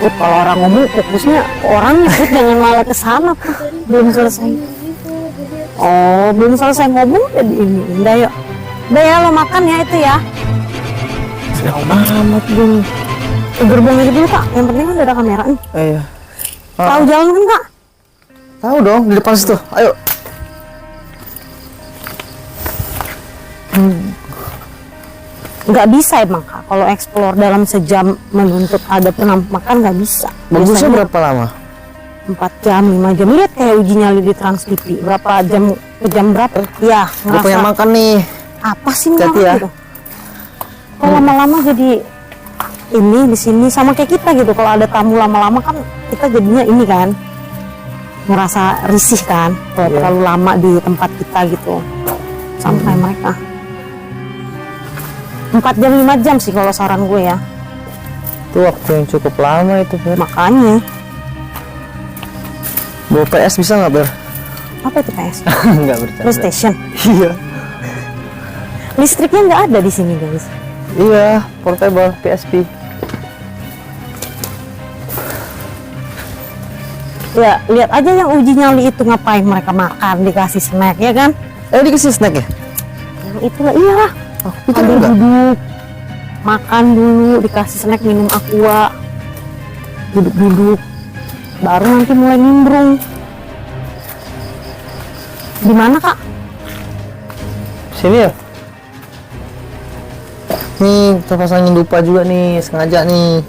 [SPEAKER 1] Put, kalau orang ngomong fokusnya ke orangnya, Put, jangan malah ke sana, Put. Belum selesai. Oh, belum selesai ngomong jadi ini. Udah yuk. Udah ya, lo makan ya itu ya.
[SPEAKER 2] Jauh amat
[SPEAKER 1] Belum. Ke gerbong aja dulu, Kak. Yang penting kan udah ada kamera nih.
[SPEAKER 2] Iya.
[SPEAKER 1] Tahu jalan kan, Kak?
[SPEAKER 2] Tahu dong, di depan situ. Ayo.
[SPEAKER 1] Nggak bisa emang, Kak. Kalau explore dalam sejam menuntut ada penampakan nggak bisa.
[SPEAKER 2] Bagusnya
[SPEAKER 1] Biasanya
[SPEAKER 2] berapa lama?
[SPEAKER 1] 4 jam, 5 jam. Lihat kayak uji nyali di Trans TV. Berapa jam ke jam berapa? Ya,
[SPEAKER 2] Gue pengen
[SPEAKER 1] ngerasa
[SPEAKER 2] makan nih.
[SPEAKER 1] apa sih
[SPEAKER 2] Hati-hati
[SPEAKER 1] makan
[SPEAKER 2] ya.
[SPEAKER 1] gitu. Kalau lama-lama jadi ini di sini sama kayak kita gitu. Kalau ada tamu lama-lama kan kita jadinya ini kan, ngerasa risih kan kalau
[SPEAKER 2] Iya.
[SPEAKER 1] terlalu lama di tempat kita gitu. Sampai mereka 4 jam 5 jam sih kalau saran gue ya.
[SPEAKER 2] Itu waktu yang cukup lama itu, Ber.
[SPEAKER 1] Makanya
[SPEAKER 2] Bawa PS bisa nggak, Ber?
[SPEAKER 1] apa itu PS?
[SPEAKER 2] Nggak bercanda.
[SPEAKER 1] PlayStation.
[SPEAKER 2] Iya.
[SPEAKER 1] Listriknya nggak ada di sini guys.
[SPEAKER 2] Iya, portable PSP.
[SPEAKER 1] Ya lihat aja yang uji nyali itu ngapain mereka makan dikasih snack ya kan?
[SPEAKER 2] Dikasih snack ya?
[SPEAKER 1] Yang itulah iya.
[SPEAKER 2] Itu
[SPEAKER 1] Sambil
[SPEAKER 2] enggak.
[SPEAKER 1] duduk makan dulu dikasih snack minum aqua duduk-duduk baru nanti mulai nimbrung. Di mana kak?
[SPEAKER 2] Sini ya? Nih, kita pasangin dupa juga nih, sengaja nih.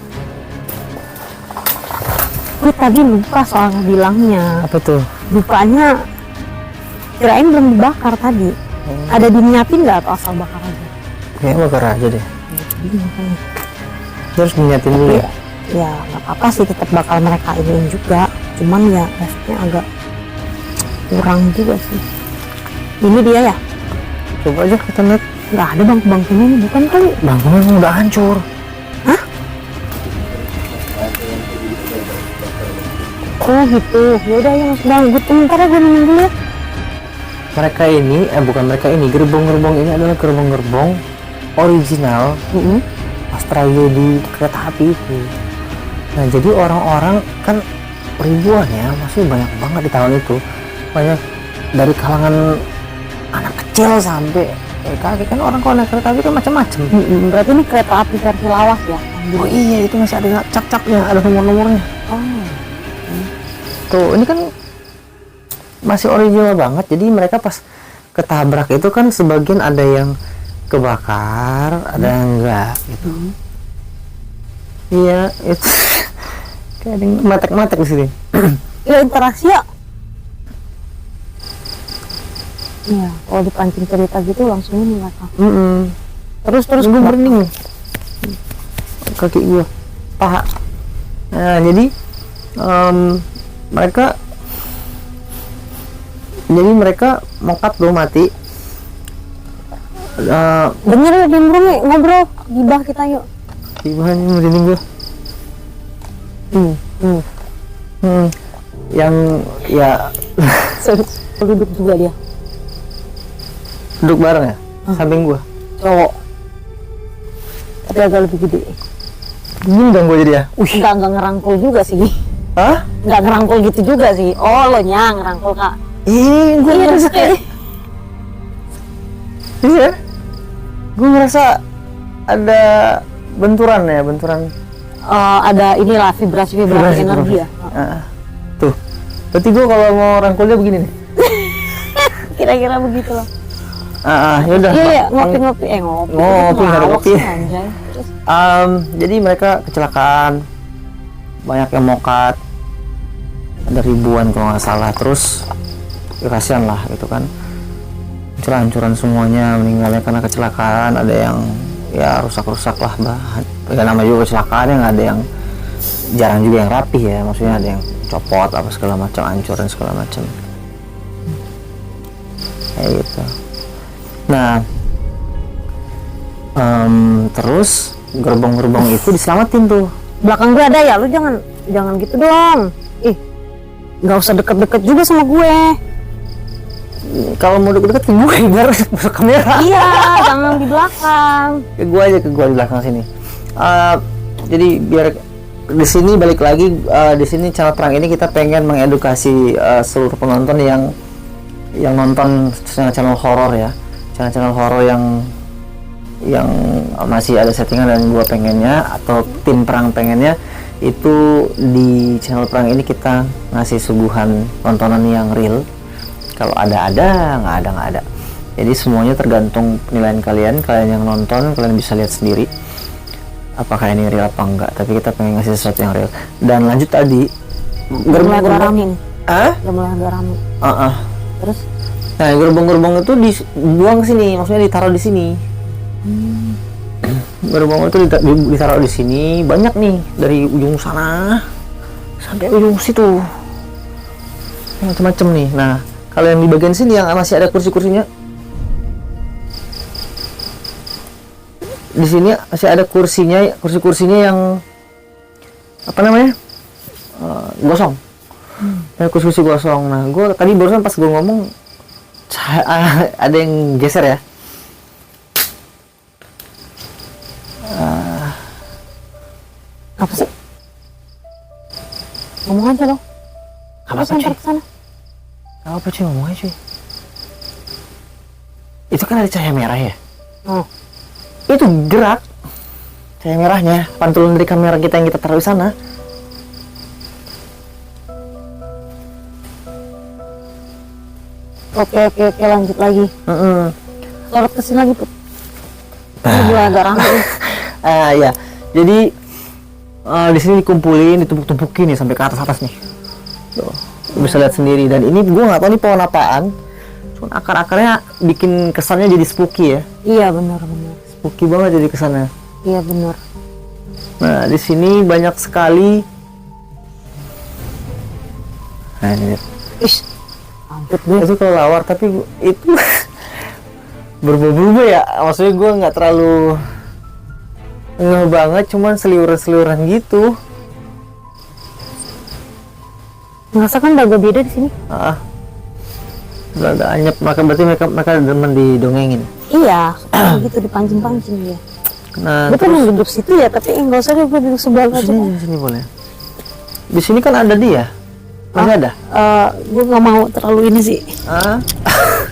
[SPEAKER 1] Gue tadi lupa soalnya bilangnya.
[SPEAKER 2] Apa tuh?
[SPEAKER 1] Dupanya kirain belum dibakar tadi. Ada diniatin nggak atau asal bakar aja?
[SPEAKER 2] Kayaknya bakar aja deh.
[SPEAKER 1] Jadi makanya.
[SPEAKER 2] Dia harus niatin dulu ya.
[SPEAKER 1] Ya nggak apa-apa sih tetap bakal mereka iniin juga. Cuman ya efeknya agak kurang juga sih. Ini dia ya?
[SPEAKER 2] Coba aja kita lihat.
[SPEAKER 1] Nggak ada bangku-bangkunya ini bukan kali?
[SPEAKER 2] Bangunan udah hancur.
[SPEAKER 1] Hah? Oh gitu. Yaudah ya mas bang. Gue bentar ya gue minum dulu ya.
[SPEAKER 2] Mereka ini, bukan mereka ini, gerbong-gerbong ini adalah gerbong-gerbong original pas tragedi kereta api itu. Nah jadi orang-orang kan ribuan ya, masih banyak banget di tahun itu. Banyak dari kalangan anak kecil sampai kakek, kan orang kalau naik kereta api kan macam-macam.
[SPEAKER 1] Berarti ini kereta api versi lawas ya?
[SPEAKER 2] Oh iya, itu masih ada cap-capnya, ada nomor-nomornya.
[SPEAKER 1] Oh.
[SPEAKER 2] Tuh, ini kan masih original banget. Jadi mereka pas ketabrak itu kan sebagian ada yang kebakar, ada yang enggak gitu. Iya, itu kayak ada yang matek-matek di sini.
[SPEAKER 1] Ya interaksi ya. Iya, kalau dipancing cerita gitu langsung ini mereka. Terus
[SPEAKER 2] gue merinding nih. Kaki gue, paha. Nah, jadi mereka mokat tuh mati.
[SPEAKER 1] Bener ya nimbrung nih ngobrol gibah kita yuk.
[SPEAKER 2] Gimana merinding gue? Yang ya
[SPEAKER 1] Duduk juga dia.
[SPEAKER 2] duduk bareng ya, samping gue.
[SPEAKER 1] Cowok. Tapi agak lebih gede.
[SPEAKER 2] Gini dong gue jadi ya.
[SPEAKER 1] Enggak ngerangkul juga sih.
[SPEAKER 2] Hah?
[SPEAKER 1] Enggak ngerangkul gitu juga sih. Oh lo nyang ngerangkul kak.
[SPEAKER 2] Gue
[SPEAKER 1] Iya
[SPEAKER 2] ngerasa
[SPEAKER 1] kayak.
[SPEAKER 2] iya. Gue ngerasa ada benturan ya, benturan.
[SPEAKER 1] Ada inilah vibrasi energi ya.
[SPEAKER 2] Tuh. Berarti gue kalau mau rangkul dia begini nih.
[SPEAKER 1] Kira-kira begitu loh.
[SPEAKER 2] Yaudah.
[SPEAKER 1] Iya ngopi. Ngopi.
[SPEAKER 2] Ngopi, nggak ada
[SPEAKER 1] Ngelawak
[SPEAKER 2] kopi.
[SPEAKER 1] sih, anjay. Terus
[SPEAKER 2] Jadi mereka kecelakaan, banyak yang mokat, ada ribuan kalau nggak salah. Terus ya kasihan lah gitu kan, hancur-hancuran semuanya, meninggalnya karena kecelakaan. Ada yang ya rusak-rusak lah bahan. Ya nama juga kecelakaan, yang ada yang jarang juga yang rapih ya, maksudnya ada yang copot apa segala macam, hancur dan segala macam. Kayak gitu. Nah, terus gerbong-gerbong itu diselamatin tuh.
[SPEAKER 1] belakang gue ada ya, lu jangan gitu dong. Nggak usah deket-deket juga sama gue.
[SPEAKER 2] Kalau mau deket-deket ke gue biar masuk kamera.
[SPEAKER 1] Iya, jangan di belakang.
[SPEAKER 2] Ke gue aja, ke gue di belakang sini. Jadi biar di sini balik lagi, di sini channel Perang ini kita pengen mengedukasi seluruh penonton yang nonton channel horor ya, channel horor yang masih ada settingan, dan gue pengennya atau tim Perang pengennya itu di channel Perang ini kita ngasih suguhan tontonan yang real. Kalau ada, nggak ada. Jadi semuanya tergantung penilaian kalian yang nonton. Kalian bisa lihat sendiri apakah ini real apa enggak, tapi kita pengen ngasih sesuatu yang real. Dan lanjut tadi
[SPEAKER 1] Mulai agak rame nih.
[SPEAKER 2] Udah
[SPEAKER 1] mulai agak rame. Terus
[SPEAKER 2] Nah, gerbong-gerbong itu dibuang ke sini, maksudnya ditaruh di sini. Gerbong itu ditaruh di sini, banyak nih dari ujung sana sampai ujung situ. Macam-macam nih. Nah, kalau yang di bagian sini yang masih ada kursi-kursinya, di sini masih ada kursi-kursinya yang apa namanya, gosong. Ada kursi-kursi gosong. Nah, gue tadi barusan pas gue ngomong ada yang geser ya.
[SPEAKER 1] Apa sih? Ngomong aja dong.
[SPEAKER 2] Apa
[SPEAKER 1] Terus antar
[SPEAKER 2] cuy?
[SPEAKER 1] ke sana.
[SPEAKER 2] Apa cuy, ngomong aja cuy. Itu kan ada cahaya merah ya?
[SPEAKER 1] Oh,
[SPEAKER 2] Itu gerak cahaya merahnya, pantulan dari kamera kita yang kita taruh di sana.
[SPEAKER 1] oke, lanjut lagi. Lorot ke sini lagi tuh. Ini gue agak rame nih.
[SPEAKER 2] Ya, jadi di sini dikumpulin, ditumpuk-tumpukin nih sampai ke atas nih. Tuh, lu bisa lihat sendiri. Dan ini gue nggak tahu nih pohon apaan. Cuman akar-akarnya bikin kesannya jadi spooky ya.
[SPEAKER 1] Iya benar.
[SPEAKER 2] Spooky banget jadi kesannya.
[SPEAKER 1] Iya benar.
[SPEAKER 2] Nah, di sini banyak sekali. Nah, ini lihat.
[SPEAKER 1] Ish, hampir gue.
[SPEAKER 2] Itu kelelawar, tapi itu berubah-ubah ya. Maksudnya gue nggak terlalu ngeh banget, cuman seliuran-seliuran gitu.
[SPEAKER 1] Ngerasa kan agak beda di sini.
[SPEAKER 2] Agak anyep, berarti mereka demen didongengin.
[SPEAKER 1] Iya, gitu dipancing-pancing ya.
[SPEAKER 2] Nah,
[SPEAKER 1] Gue pengen duduk situ ya, tapi nggak usah deh, gue duduk sebelah aja.
[SPEAKER 2] sini boleh. Di sini kan ada dia. Masih ada?
[SPEAKER 1] Gue nggak mau terlalu ini sih.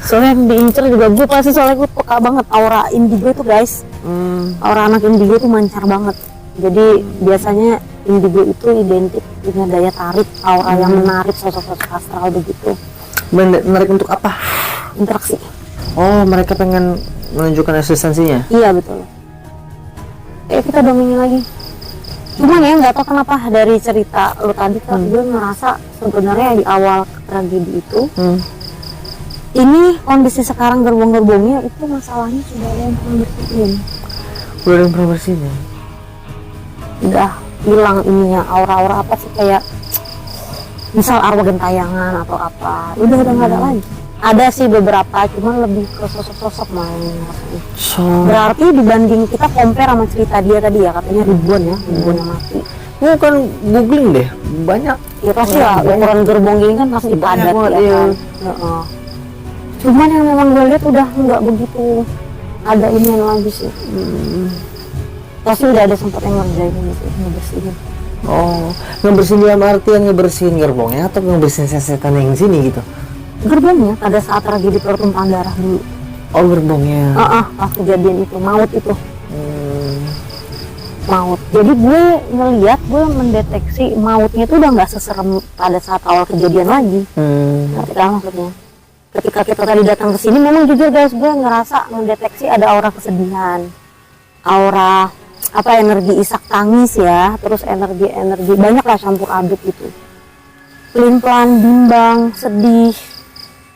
[SPEAKER 1] Soalnya yang diincer juga gue pasti, soalnya gue peka banget aura indigo itu guys. Aura anak indigo itu mancar banget. Jadi biasanya indigo itu identik dengan daya tarik, aura yang menarik, sosok-sosok astral begitu.
[SPEAKER 2] Menarik untuk apa?
[SPEAKER 1] Interaksi.
[SPEAKER 2] Oh, mereka pengen menunjukkan eksistensinya.
[SPEAKER 1] Iya betul. Kita dongengin lagi. Cuman ya nggak tahu kenapa dari cerita lo tadi kan gue ngerasa sebenarnya di awal tragedi itu ini kondisi sekarang gerbong-gerbongnya itu masalahnya sudah ada yang pernah bersihin.
[SPEAKER 2] Udah ada yang pernah bersihnya.
[SPEAKER 1] Udah hilang ininya, aura-aura apa sih, kayak misal arwah gentayangan atau apa, udah nggak ada lagi. Ada sih beberapa, cuman lebih ke sosok-sosok main. Berarti dibanding kita compare sama cerita dia tadi ya, katanya ribuan yang mati.
[SPEAKER 2] Gue kan googling deh, banyak.
[SPEAKER 1] Ya pasti lah, ukuran gerbong gini kan pasti
[SPEAKER 2] Banyak
[SPEAKER 1] padat
[SPEAKER 2] banget,
[SPEAKER 1] ya
[SPEAKER 2] iya.
[SPEAKER 1] kan. Cuman yang memang gue lihat udah nggak begitu ada inian lagi sih. Pasti udah ada sempat yang ngerjain gitu, ngebersihin.
[SPEAKER 2] Oh, ngebersihin dalam artian ngebersihin gerbongnya atau ngebersihin setan yang di sini gitu?
[SPEAKER 1] Gerbongnya pada saat tragedi pertumpahan darah dulu.
[SPEAKER 2] Oh, gerbongnya.
[SPEAKER 1] Pas kejadian itu, maut itu. Maut. Jadi gue ngeliat, gue mendeteksi mautnya itu udah nggak seserem pada saat awal kejadian lagi. Ngerti kan maksudnya? Ketika kita tadi datang ke sini, memang jujur guys, gue ngerasa mendeteksi ada aura kesedihan, aura energi isak tangis ya, terus energi banyak lah campur aduk gitu. Pelin-pelan, bimbang, sedih.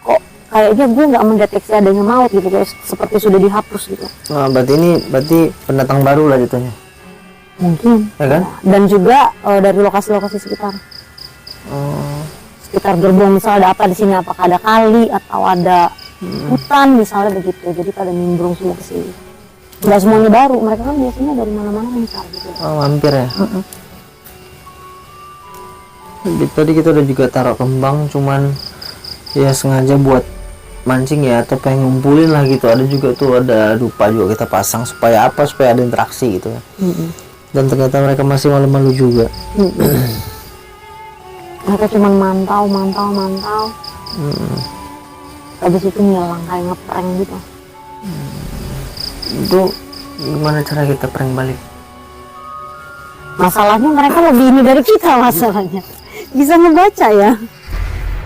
[SPEAKER 1] Kok kayaknya gue nggak mendeteksi adanya maut gitu guys, seperti sudah dihapus gitu.
[SPEAKER 2] Nah, berarti pendatang baru lah jatuhnya.
[SPEAKER 1] Mungkin.
[SPEAKER 2] Ya kan?
[SPEAKER 1] Dan juga dari lokasi-lokasi sekitar. Sekitar gerbong, misalnya ada apa di sini, apakah ada kali atau ada hutan misalnya begitu, jadi pada nimbrung semua ke sini. Nggak semuanya baru, mereka kan biasanya dari mana-mana mencari gitu.
[SPEAKER 2] Oh, hampir ya. Tadi kita udah juga taruh kembang, cuman ya sengaja buat mancing ya, atau pengen ngumpulin lah gitu. Ada juga tuh, ada dupa juga kita pasang supaya apa, supaya ada interaksi gitu ya. Dan ternyata mereka masih malu-malu juga.
[SPEAKER 1] Mereka cuma mantau. Habis itu ngilang kayak ngeprank gitu.
[SPEAKER 2] Itu gimana cara kita prank balik?
[SPEAKER 1] Masalahnya mereka lebih ini dari kita masalahnya. Bisa ngebaca ya.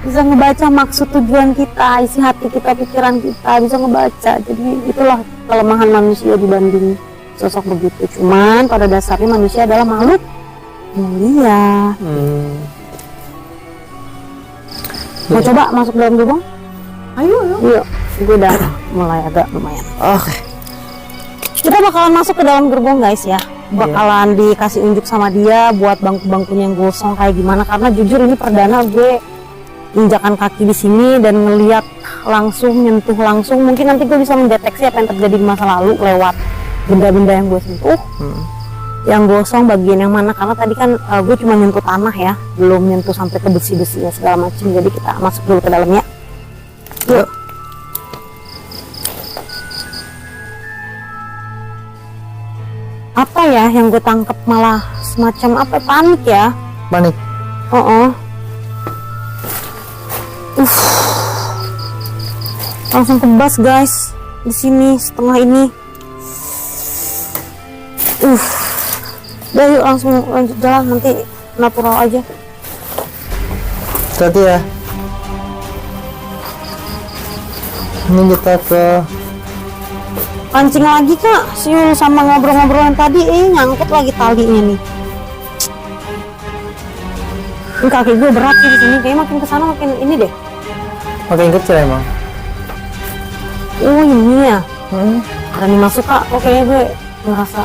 [SPEAKER 1] Bisa ngebaca maksud tujuan kita, isi hati kita, pikiran kita, bisa ngebaca. Jadi itulah kelemahan manusia dibanding sosok begitu. Cuman pada dasarnya manusia adalah makhluk mulia. Mau coba masuk dalam gerbong? Ayo. Gue udah mulai agak lumayan.
[SPEAKER 2] Oke.
[SPEAKER 1] Kita bakalan masuk ke dalam gerbong guys ya. Bakalan dikasih unjuk sama dia buat bangku-bangkunya yang gosong kayak gimana. Karena jujur ini perdana gue injakan kaki di sini dan ngeliat langsung, nyentuh langsung. Mungkin nanti gue bisa mendeteksi apa yang terjadi di masa lalu lewat benda-benda yang gue sentuh. Yang gosong bagian yang mana, karena tadi kan gue cuma nyentuh tanah ya, belum nyentuh sampai ke besi-besi ya segala macam. Jadi kita masuk dulu ke dalamnya. Yuk. apa ya yang gue tangkep malah semacam apa panik ya.
[SPEAKER 2] Panik.
[SPEAKER 1] Langsung kebas guys di sini setengah ini. Udah yuk langsung lanjut jalan, nanti natural aja.
[SPEAKER 2] Hati ya. Ini kita ke
[SPEAKER 1] Pancing lagi kak, siul sama ngobrol-ngobrol yang tadi, nyangkut lagi talinya nih. Ini kaki gue berat sih di sini, kayaknya makin kesana makin ini deh.
[SPEAKER 2] makin kecil emang.
[SPEAKER 1] Oh ini ya, berani masuk kak, kok kayaknya gue ngerasa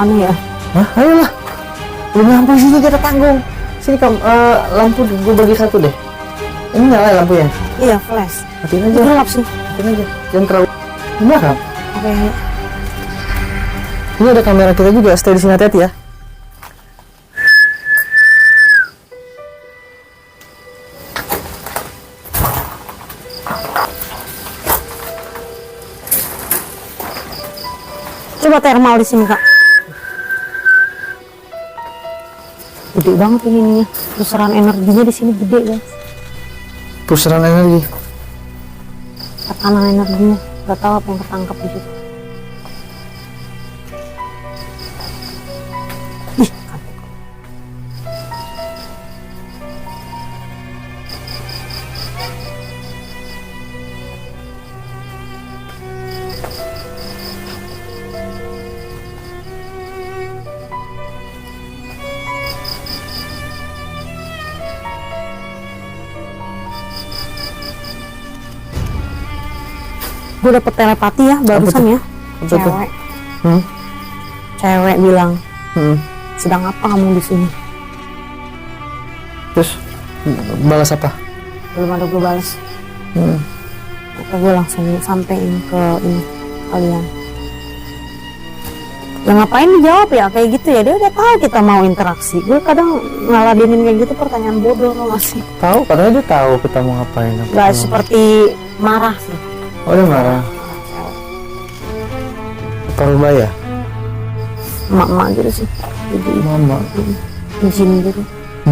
[SPEAKER 1] aneh ya.
[SPEAKER 2] Hah, ayolah. Belum lampu sini kita tanggung. Sini kamu lampu gue bagi satu deh. Ini nyala lampunya.
[SPEAKER 1] Iya flash.
[SPEAKER 2] Matiin aja.
[SPEAKER 1] Gelap sih.
[SPEAKER 2] Matiin aja. Jangan terlalu belakang.
[SPEAKER 1] Oke.
[SPEAKER 2] Ini ada kamera kita juga. Stay di sini, hati-hati ya.
[SPEAKER 1] Coba thermal di sini kak. Gede banget ini ininya. Pusaran energinya di sini gede guys.
[SPEAKER 2] Pusaran energi.
[SPEAKER 1] Tekanan energinya. Gak tahu apa yang ketangkap di situ. Ih, kaget. Gue dapet telepati ya barusan ya.
[SPEAKER 2] Apa tuh?
[SPEAKER 1] Cewek.
[SPEAKER 2] Hmm?
[SPEAKER 1] Cewek bilang,
[SPEAKER 2] Hmm.
[SPEAKER 1] sedang apa kamu di sini?
[SPEAKER 2] Terus balas apa?
[SPEAKER 1] Belum ada gue balas.
[SPEAKER 2] Hmm.
[SPEAKER 1] Maka gue langsung sampein ke ini kalian. Ya ngapain dijawab ya kayak gitu ya, dia udah tahu kita mau interaksi. Gue kadang ngeladenin kayak gitu pertanyaan bodoh lo nggak sih?
[SPEAKER 2] Tahu, katanya dia tahu kita mau ngapain.
[SPEAKER 1] Gak seperti marah sih.
[SPEAKER 2] Oh, dia marah. Apa rubah ya?
[SPEAKER 1] Emak-emak gitu sih. Jadi
[SPEAKER 2] Mama.
[SPEAKER 1] jin gitu.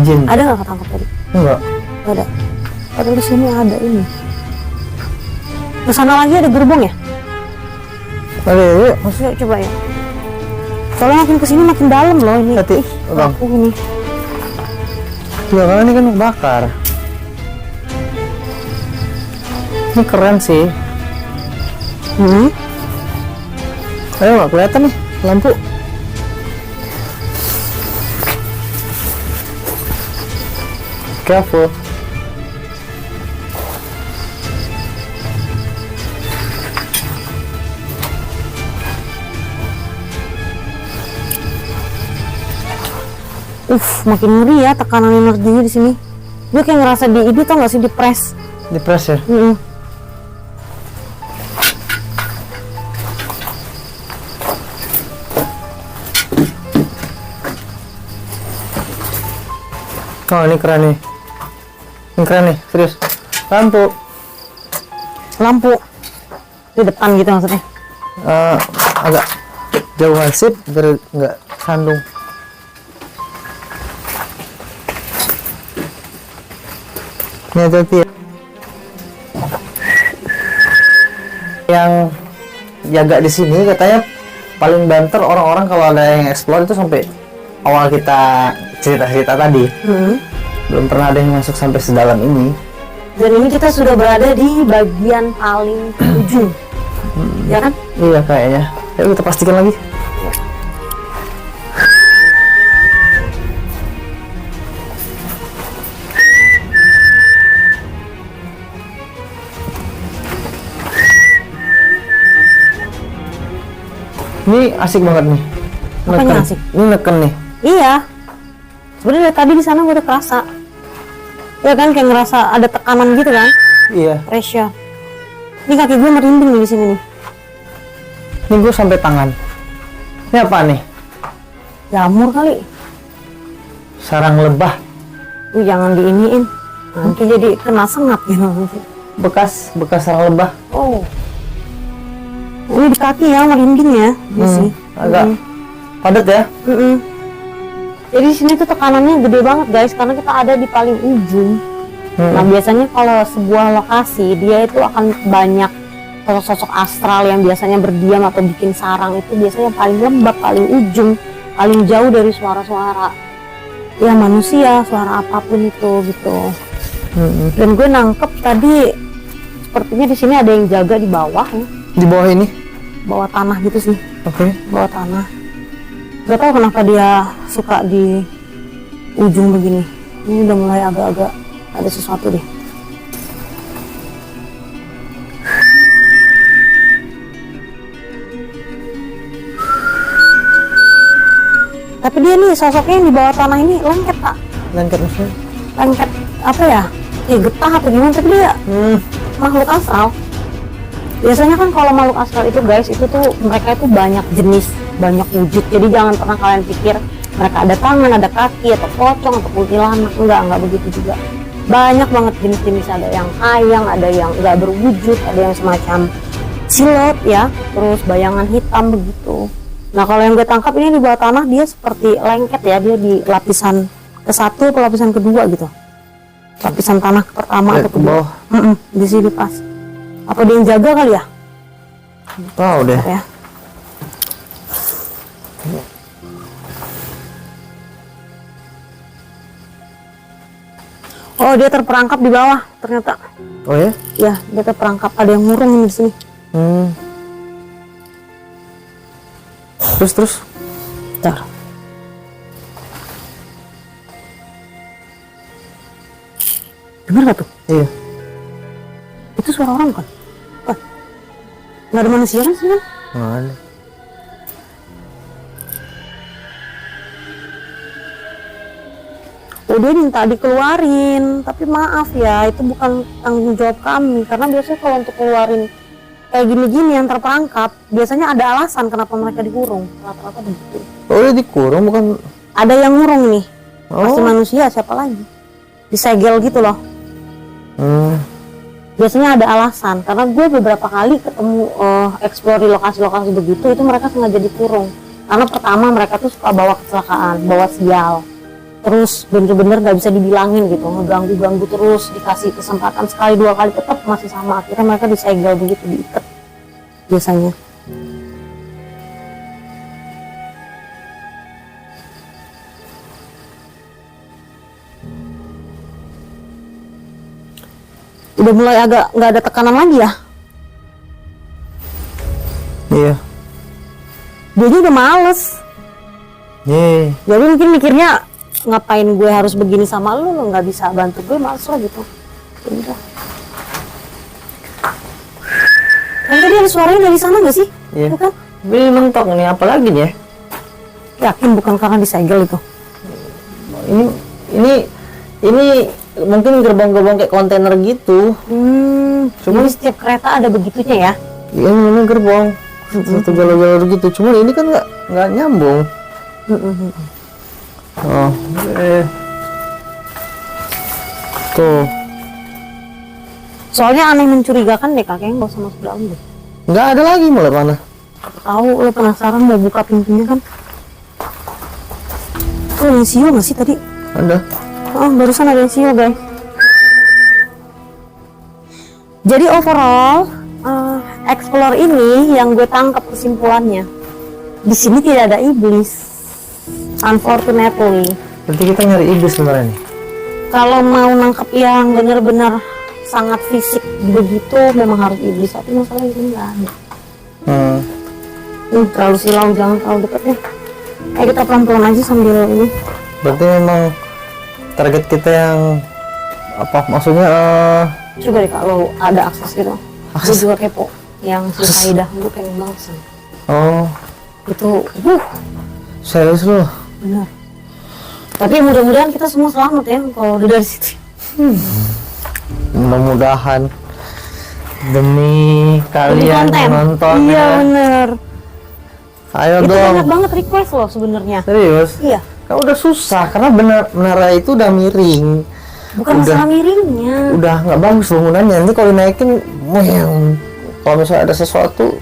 [SPEAKER 2] Jin.
[SPEAKER 1] Ada nggak ketangkap tadi?
[SPEAKER 2] Enggak.
[SPEAKER 1] Gak ada. Padahal di sini ada ini. Kesana lagi ada gerbong ya?
[SPEAKER 2] Oke, yuk.
[SPEAKER 1] Maksudnya coba ya. Soalnya makin kesini makin dalam loh ini.
[SPEAKER 2] Hati, Bang.
[SPEAKER 1] Aku ini.
[SPEAKER 2] Ya karena ini kan bakar. Ini keren sih. Ayo, nggak kelihatan nih lampu. Careful.
[SPEAKER 1] Makin ngeri ya tekanan energinya di sini. Gue kayak ngerasa di ini tau gak sih, di press.
[SPEAKER 2] Di press ya. Oh, ini keren nih. Ini keren nih, serius.
[SPEAKER 1] Lampu di depan gitu maksudnya.
[SPEAKER 2] Agak jauhan sip biar nggak sandung. Ini hati-hati ya. Yang jaga di sini katanya paling banter orang-orang kalau ada yang explore itu sampai awal kita cerita-cerita tadi. Belum pernah ada yang masuk sampai sedalam ini.
[SPEAKER 1] Dan ini kita sudah berada di bagian paling ujung. Ya kan?
[SPEAKER 2] Iya kayaknya. Ayo kita pastikan lagi. Ini asik banget nih.
[SPEAKER 1] Apanya asik?
[SPEAKER 2] Ini neken nih.
[SPEAKER 1] Iya. Sebenarnya dari tadi di sana gue udah kerasa. Ya kan kayak ngerasa ada tekanan gitu kan?
[SPEAKER 2] Iya.
[SPEAKER 1] Pressure. Ini kaki gue merinding nih di sini nih.
[SPEAKER 2] Ini gue sampai tangan. Ini apa nih?
[SPEAKER 1] Jamur kali.
[SPEAKER 2] Sarang lebah.
[SPEAKER 1] Jangan diiniin. Nanti jadi kena sengat gitu.
[SPEAKER 2] Bekas sarang lebah.
[SPEAKER 1] Oh. Ini di kaki ya merinding ya. Iya sih.
[SPEAKER 2] Agak Padat ya?
[SPEAKER 1] Mm-mm. Jadi di sini tuh tekanannya gede banget guys, karena kita ada di paling ujung. Nah biasanya kalau sebuah lokasi dia itu akan banyak sosok-sosok astral yang biasanya berdiam atau bikin sarang, itu biasanya paling lembab, paling ujung, paling jauh dari suara-suara ya manusia, suara apapun itu gitu. Dan gue nangkep tadi sepertinya di sini ada yang jaga di bawah ya,
[SPEAKER 2] Di bawah ini?
[SPEAKER 1] bawah tanah gitu sih,
[SPEAKER 2] Oke.
[SPEAKER 1] bawah tanah. Gak tau kenapa dia suka di ujung begini. Ini udah mulai agak-agak ada sesuatu deh. Tapi dia nih sosoknya yang di bawah tanah ini lengket tak?
[SPEAKER 2] Lengket maksudnya?
[SPEAKER 1] Lengket apa ya? Getah atau gimana? Tapi dia makhluk astral. Biasanya kan kalau makhluk astral itu guys, itu tuh mereka itu banyak jenis, banyak wujud. Jadi jangan pernah kalian pikir mereka ada tangan, ada kaki, atau pocong, atau kuntilanak. Enggak begitu juga. Banyak banget jenis-jenis, ada yang ayang, ada yang enggak berwujud, ada yang semacam silot ya, terus bayangan hitam begitu. Nah kalau yang gue tangkap ini di bawah tanah dia seperti lengket ya, dia di lapisan ke-1 atau lapisan kedua gitu. Lapisan tanah pertama atau kedua. Di sini pas. Apa dia yang jaga kali ya?
[SPEAKER 2] Tahu deh.
[SPEAKER 1] Ya. Oh dia terperangkap di bawah ternyata.
[SPEAKER 2] Oh ya?
[SPEAKER 1] Ya dia terperangkap, ada yang murung di sini.
[SPEAKER 2] Terus?
[SPEAKER 1] Bentar. Dengar gak tuh?
[SPEAKER 2] Iya.
[SPEAKER 1] Itu suara orang kan? Bukan. Nggak ada manusia kan sih kan?
[SPEAKER 2] Nggak ada.
[SPEAKER 1] Oh dia minta dikeluarin, tapi maaf ya itu bukan tanggung jawab kami, karena biasanya kalau untuk keluarin kayak gini-gini yang terperangkap biasanya ada alasan kenapa mereka dikurung, rata-rata begitu.
[SPEAKER 2] Oh dia dikurung bukan?
[SPEAKER 1] Ada yang ngurung nih, pasti
[SPEAKER 2] Oh.
[SPEAKER 1] manusia, siapa lagi? Disegel gitu loh. Biasanya ada alasan, karena gue beberapa kali ketemu explore di lokasi-lokasi begitu, itu mereka sengaja dikurung. Karena pertama mereka tuh suka bawa kecelakaan, bawa sial. Terus bener-bener gak bisa dibilangin gitu, ngeganggu-ganggu terus, dikasih kesempatan sekali dua kali tetap masih sama, akhirnya mereka disegel begitu, diikat biasanya. Udah mulai agak nggak ada tekanan lagi ya.
[SPEAKER 2] Iya.
[SPEAKER 1] Dia juga udah males.
[SPEAKER 2] Yeay.
[SPEAKER 1] Jadi mungkin mikirnya ngapain gue harus begini sama lu nggak bisa bantu gue, males lah gitu. Ya udah. Kan tadi ada suaranya dari sana nggak sih?
[SPEAKER 2] Iya.
[SPEAKER 1] Itu kan?
[SPEAKER 2] Ini mentok nih, apa lagi nih ya?
[SPEAKER 1] Yakin bukan karena disegel itu.
[SPEAKER 2] Ini mungkin gerbong-gerbong kayak kontainer gitu.
[SPEAKER 1] Cuma setiap kereta ada begitunya ya.
[SPEAKER 2] Ini gerbong satu jalur-jalur gitu. Cuma ini kan nggak nyambung. Oh, tuh.
[SPEAKER 1] Soalnya aneh mencurigakan deh, kakeknya nggak usah masuk dalam deh.
[SPEAKER 2] Nggak ada lagi, mulai mana?
[SPEAKER 1] Tahu lo penasaran mau buka pintunya kan? Tuh ada yang siul nggak sih tadi?
[SPEAKER 2] Ada.
[SPEAKER 1] Oh, barusan ada yang siul guys. Jadi overall, explore ini yang gue tangkap kesimpulannya, di sini tidak ada iblis. Unfortunately.
[SPEAKER 2] Berarti kita nyari iblis sebenarnya nih.
[SPEAKER 1] Kalau mau nangkep yang benar-benar sangat fisik begitu, memang harus iblis. Tapi masalah ini nggak ada. Terlalu silau, jangan terlalu deket ya. Kayak kita pelan-pelan aja sambil ini.
[SPEAKER 2] Berarti memang target kita yang apa? Maksudnya
[SPEAKER 1] Coba deh kalau ada akses gitu. Gue juga kepo. Yang si Saidah, gue pengen banget sih.
[SPEAKER 2] oh,
[SPEAKER 1] Itu,
[SPEAKER 2] serius lu?
[SPEAKER 1] benar. Tapi mudah-mudahan kita semua selamat ya kalau udah dari situ.
[SPEAKER 2] Mudah-mudahan demi kalian
[SPEAKER 1] konten.
[SPEAKER 2] yang nonton
[SPEAKER 1] Iya
[SPEAKER 2] ya.
[SPEAKER 1] bener.
[SPEAKER 2] Ayo
[SPEAKER 1] Itu
[SPEAKER 2] dong.
[SPEAKER 1] banyak banget request loh sebenarnya.
[SPEAKER 2] Serius?
[SPEAKER 1] Iya.
[SPEAKER 2] Kan udah susah karena menara itu udah miring.
[SPEAKER 1] Bukan
[SPEAKER 2] Udah.
[SPEAKER 1] masalah miringnya.
[SPEAKER 2] Udah nggak bagus bangunannya. Nanti kalau dinaikin, kalau misalnya ada sesuatu,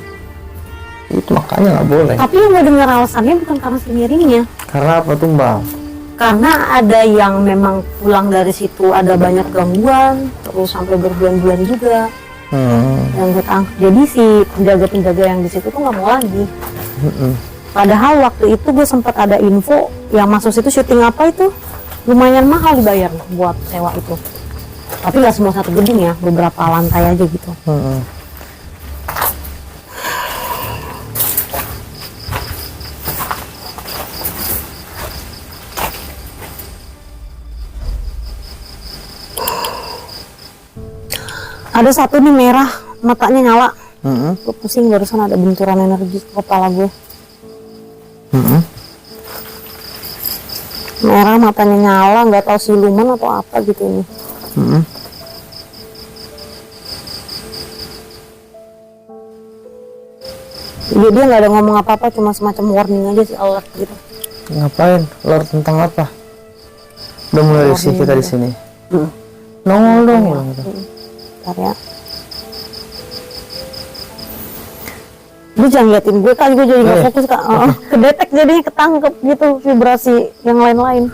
[SPEAKER 2] Itu makanya nggak boleh.
[SPEAKER 1] Tapi yang gue dengar alasannya bukan karena si miringnya.
[SPEAKER 2] Karena apa tuh Bang?
[SPEAKER 1] Karena ada yang memang pulang dari situ ada banyak gangguan, terus sampai berbulan-bulan juga yang gue tangkap. Jadi si penjaga-penjaga yang di situ tuh nggak mau lagi. Padahal waktu itu gue sempat ada info yang masuk situ syuting apa itu lumayan mahal dibayar buat sewa itu. Tapi nggak semua satu gedung ya, beberapa lantai aja gitu. Ada satu nih merah, matanya nyala. Gue pusing barusan ada benturan energi ke kepala gue. Merah matanya nyala, nggak tahu siluman atau apa gitu ini. Dia nggak ada ngomong apa-apa, cuma semacam warning aja sih, alert gitu.
[SPEAKER 2] Ngapain? Lord tentang apa? Udah mulai risih kita di sini. Nongol dong.
[SPEAKER 1] Bentar ya. Lu jangan liatin gue kali, gue jadi nggak fokus kak. Kedetek jadinya, ketangkep gitu vibrasi yang lain-lain.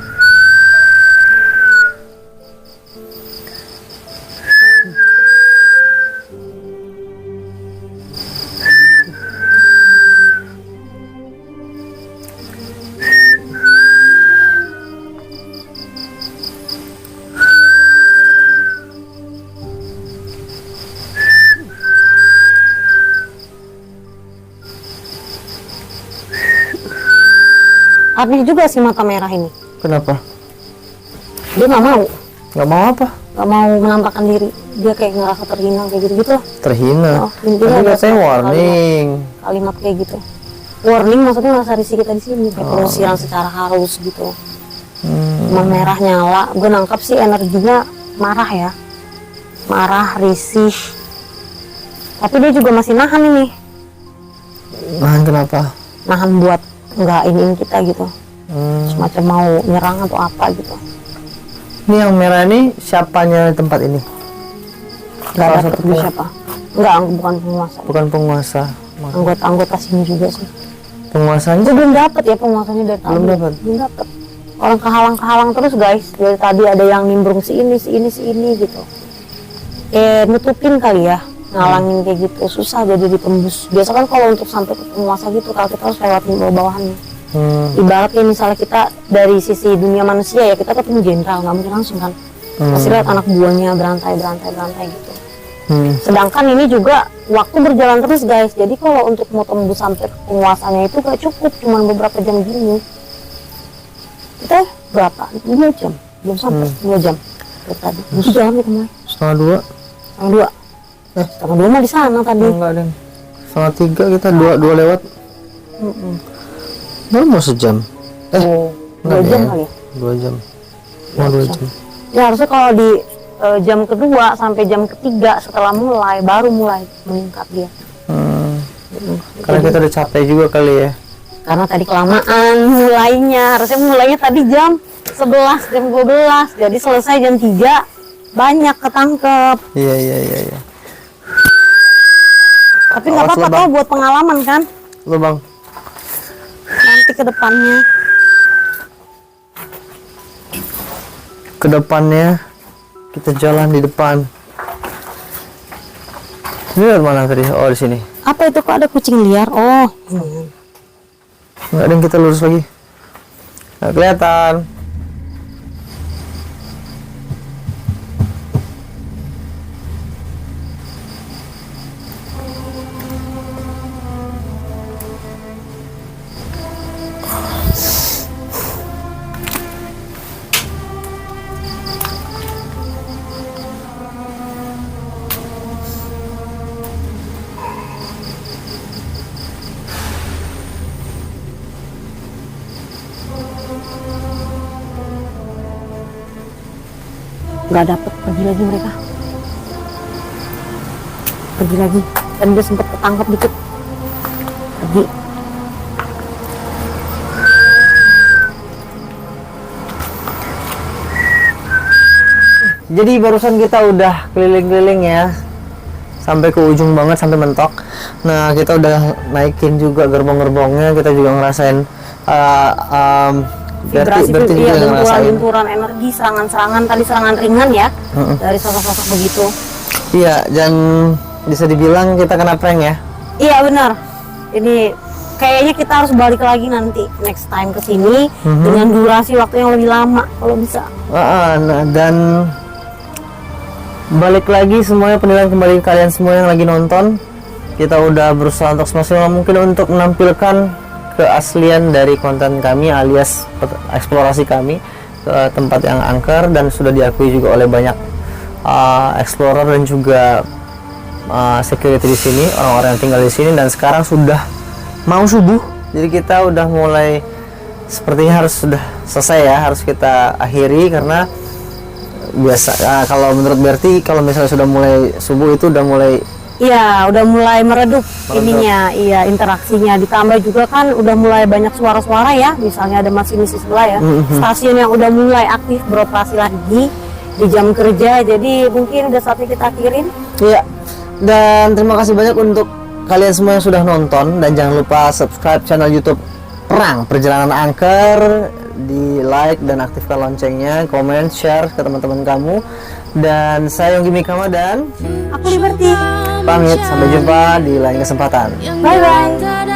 [SPEAKER 1] Aneh juga sih mata merah ini.
[SPEAKER 2] Kenapa?
[SPEAKER 1] Dia nggak mau.
[SPEAKER 2] Nggak mau apa?
[SPEAKER 1] Nggak mau menampakkan diri. Dia kayak ngerasa terhina kayak gitu-gitu lah.
[SPEAKER 2] Terhina.
[SPEAKER 1] Intinya
[SPEAKER 2] Tadi
[SPEAKER 1] ada
[SPEAKER 2] katanya warning.
[SPEAKER 1] kalimat kayak gitu. Warning maksudnya rasa risih kita di sini, kayak pelesiran secara halus gitu. Emang merah nyala. Gue nangkap sih energinya marah ya. Marah, risih. Tapi dia juga masih nahan ini.
[SPEAKER 2] Nahan kenapa?
[SPEAKER 1] Nahan buat nggak iniin kita gitu. Semacam mau nyerang atau apa gitu.
[SPEAKER 2] Ini yang merah ini siapanya tempat ini?
[SPEAKER 1] Nggak ada ketemu siapa. Enggak, bukan penguasa.
[SPEAKER 2] Bukan penguasa.
[SPEAKER 1] Anggota sini juga sih.
[SPEAKER 2] Penguasanya
[SPEAKER 1] Itu belum dapat ya penguasanya dari tadi.
[SPEAKER 2] Belum dapat.
[SPEAKER 1] Belum dapat. Orang kehalang-kehalang terus guys. Dari tadi ada yang nimbrung si ini gitu. Nutupin kali ya. Ngalangin kayak gitu. Susah jadi ditembus. Biasa kan kalau untuk sampai ke penguasa gitu, kalau kita harus lewatin bawah-bawahannya. Ibaratnya misalnya kita dari sisi dunia manusia ya, kita ketemu jenderal, nggak mungkin langsung kan. Pasti lihat anak buahnya berantai gitu. Sedangkan ini juga waktu berjalan terus guys. Jadi kalau untuk mau tembus sampai ke penguasanya itu gak cukup, cuma beberapa jam gini. Kita berapa? 2 jam? Belum sampai 2 jam dari tadi. Terus jalan kita mulai
[SPEAKER 2] setengah 2.
[SPEAKER 1] Setengah 2 mah di sana tadi.
[SPEAKER 2] Enggak deh. Setengah 3 kita 2 lewat. Baru mau sejam.
[SPEAKER 1] 2 jam kali ya?
[SPEAKER 2] 2 jam. Mau 2 jam.
[SPEAKER 1] Ya harusnya kalau di jam kedua sampai jam ketiga setelah baru mulai meningkat dia.
[SPEAKER 2] Karena kita udah capek juga kali ya.
[SPEAKER 1] Karena tadi kelamaan mulainya, harusnya mulainya tadi jam 11, jam 12, jadi selesai jam 3, banyak ketangkep.
[SPEAKER 2] Iya.
[SPEAKER 1] Tapi nggak apa-apa tau, buat pengalaman kan,
[SPEAKER 2] Lo bang.
[SPEAKER 1] nanti ke depannya.
[SPEAKER 2] Kedepannya kita jalan di depan. Ini dari mana tadi? Oh di sini.
[SPEAKER 1] Apa itu, kok ada kucing liar? Oh,
[SPEAKER 2] Enggak ada, kita lurus lagi. Nggak kelihatan.
[SPEAKER 1] nggak dapet, pergi lagi mereka. Pergi lagi. Dan dia sempat ketangkep dikit. Pergi.
[SPEAKER 2] Jadi barusan kita udah keliling-keliling ya sampai ke ujung banget, sampai mentok. Nah, kita udah naikin juga gerbong-gerbongnya, kita juga ngerasain
[SPEAKER 1] Vibrasi
[SPEAKER 2] Berarti juga
[SPEAKER 1] iya,
[SPEAKER 2] ngerasain.
[SPEAKER 1] benturan energi, serangan-serangan, tadi serangan ringan ya, dari sosok-sosok begitu.
[SPEAKER 2] Iya, dan bisa dibilang kita kena prank ya.
[SPEAKER 1] Iya benar. Ini kayaknya kita harus balik lagi nanti next time ke sini dengan durasi waktu yang lebih lama kalau bisa.
[SPEAKER 2] Nah, dan balik lagi semuanya, penilaian kembali ke kalian semua yang lagi nonton. Kita udah berusaha untuk semaksimal mungkin untuk menampilkan keaslian dari konten kami alias eksplorasi kami ke tempat yang angker, dan sudah diakui juga oleh banyak explorer dan juga security di sini, orang-orang yang tinggal di sini. Dan sekarang sudah mau subuh, jadi kita udah mulai sepertinya harus sudah selesai ya, harus kita akhiri karena biasa kalau menurut Berti kalau misalnya sudah mulai subuh itu udah mulai
[SPEAKER 1] Iya, udah mulai meredup ininya, iya interaksinya. Ditambah juga kan udah mulai banyak suara-suara ya, misalnya ada masinis di sebelah ya, stasiun yang udah mulai aktif beroperasi lagi di jam kerja. Jadi mungkin udah saatnya kita akhirin.
[SPEAKER 2] Iya, dan terima kasih banyak untuk kalian semua yang sudah nonton, dan jangan lupa subscribe channel YouTube Perang Perjalanan Angker, di like dan aktifkan loncengnya, komen, share ke teman-teman kamu. Dan saya Yonggi Mikama dan
[SPEAKER 1] Aku Liberty.
[SPEAKER 2] pamit, sampai jumpa di lain kesempatan.
[SPEAKER 1] Bye bye.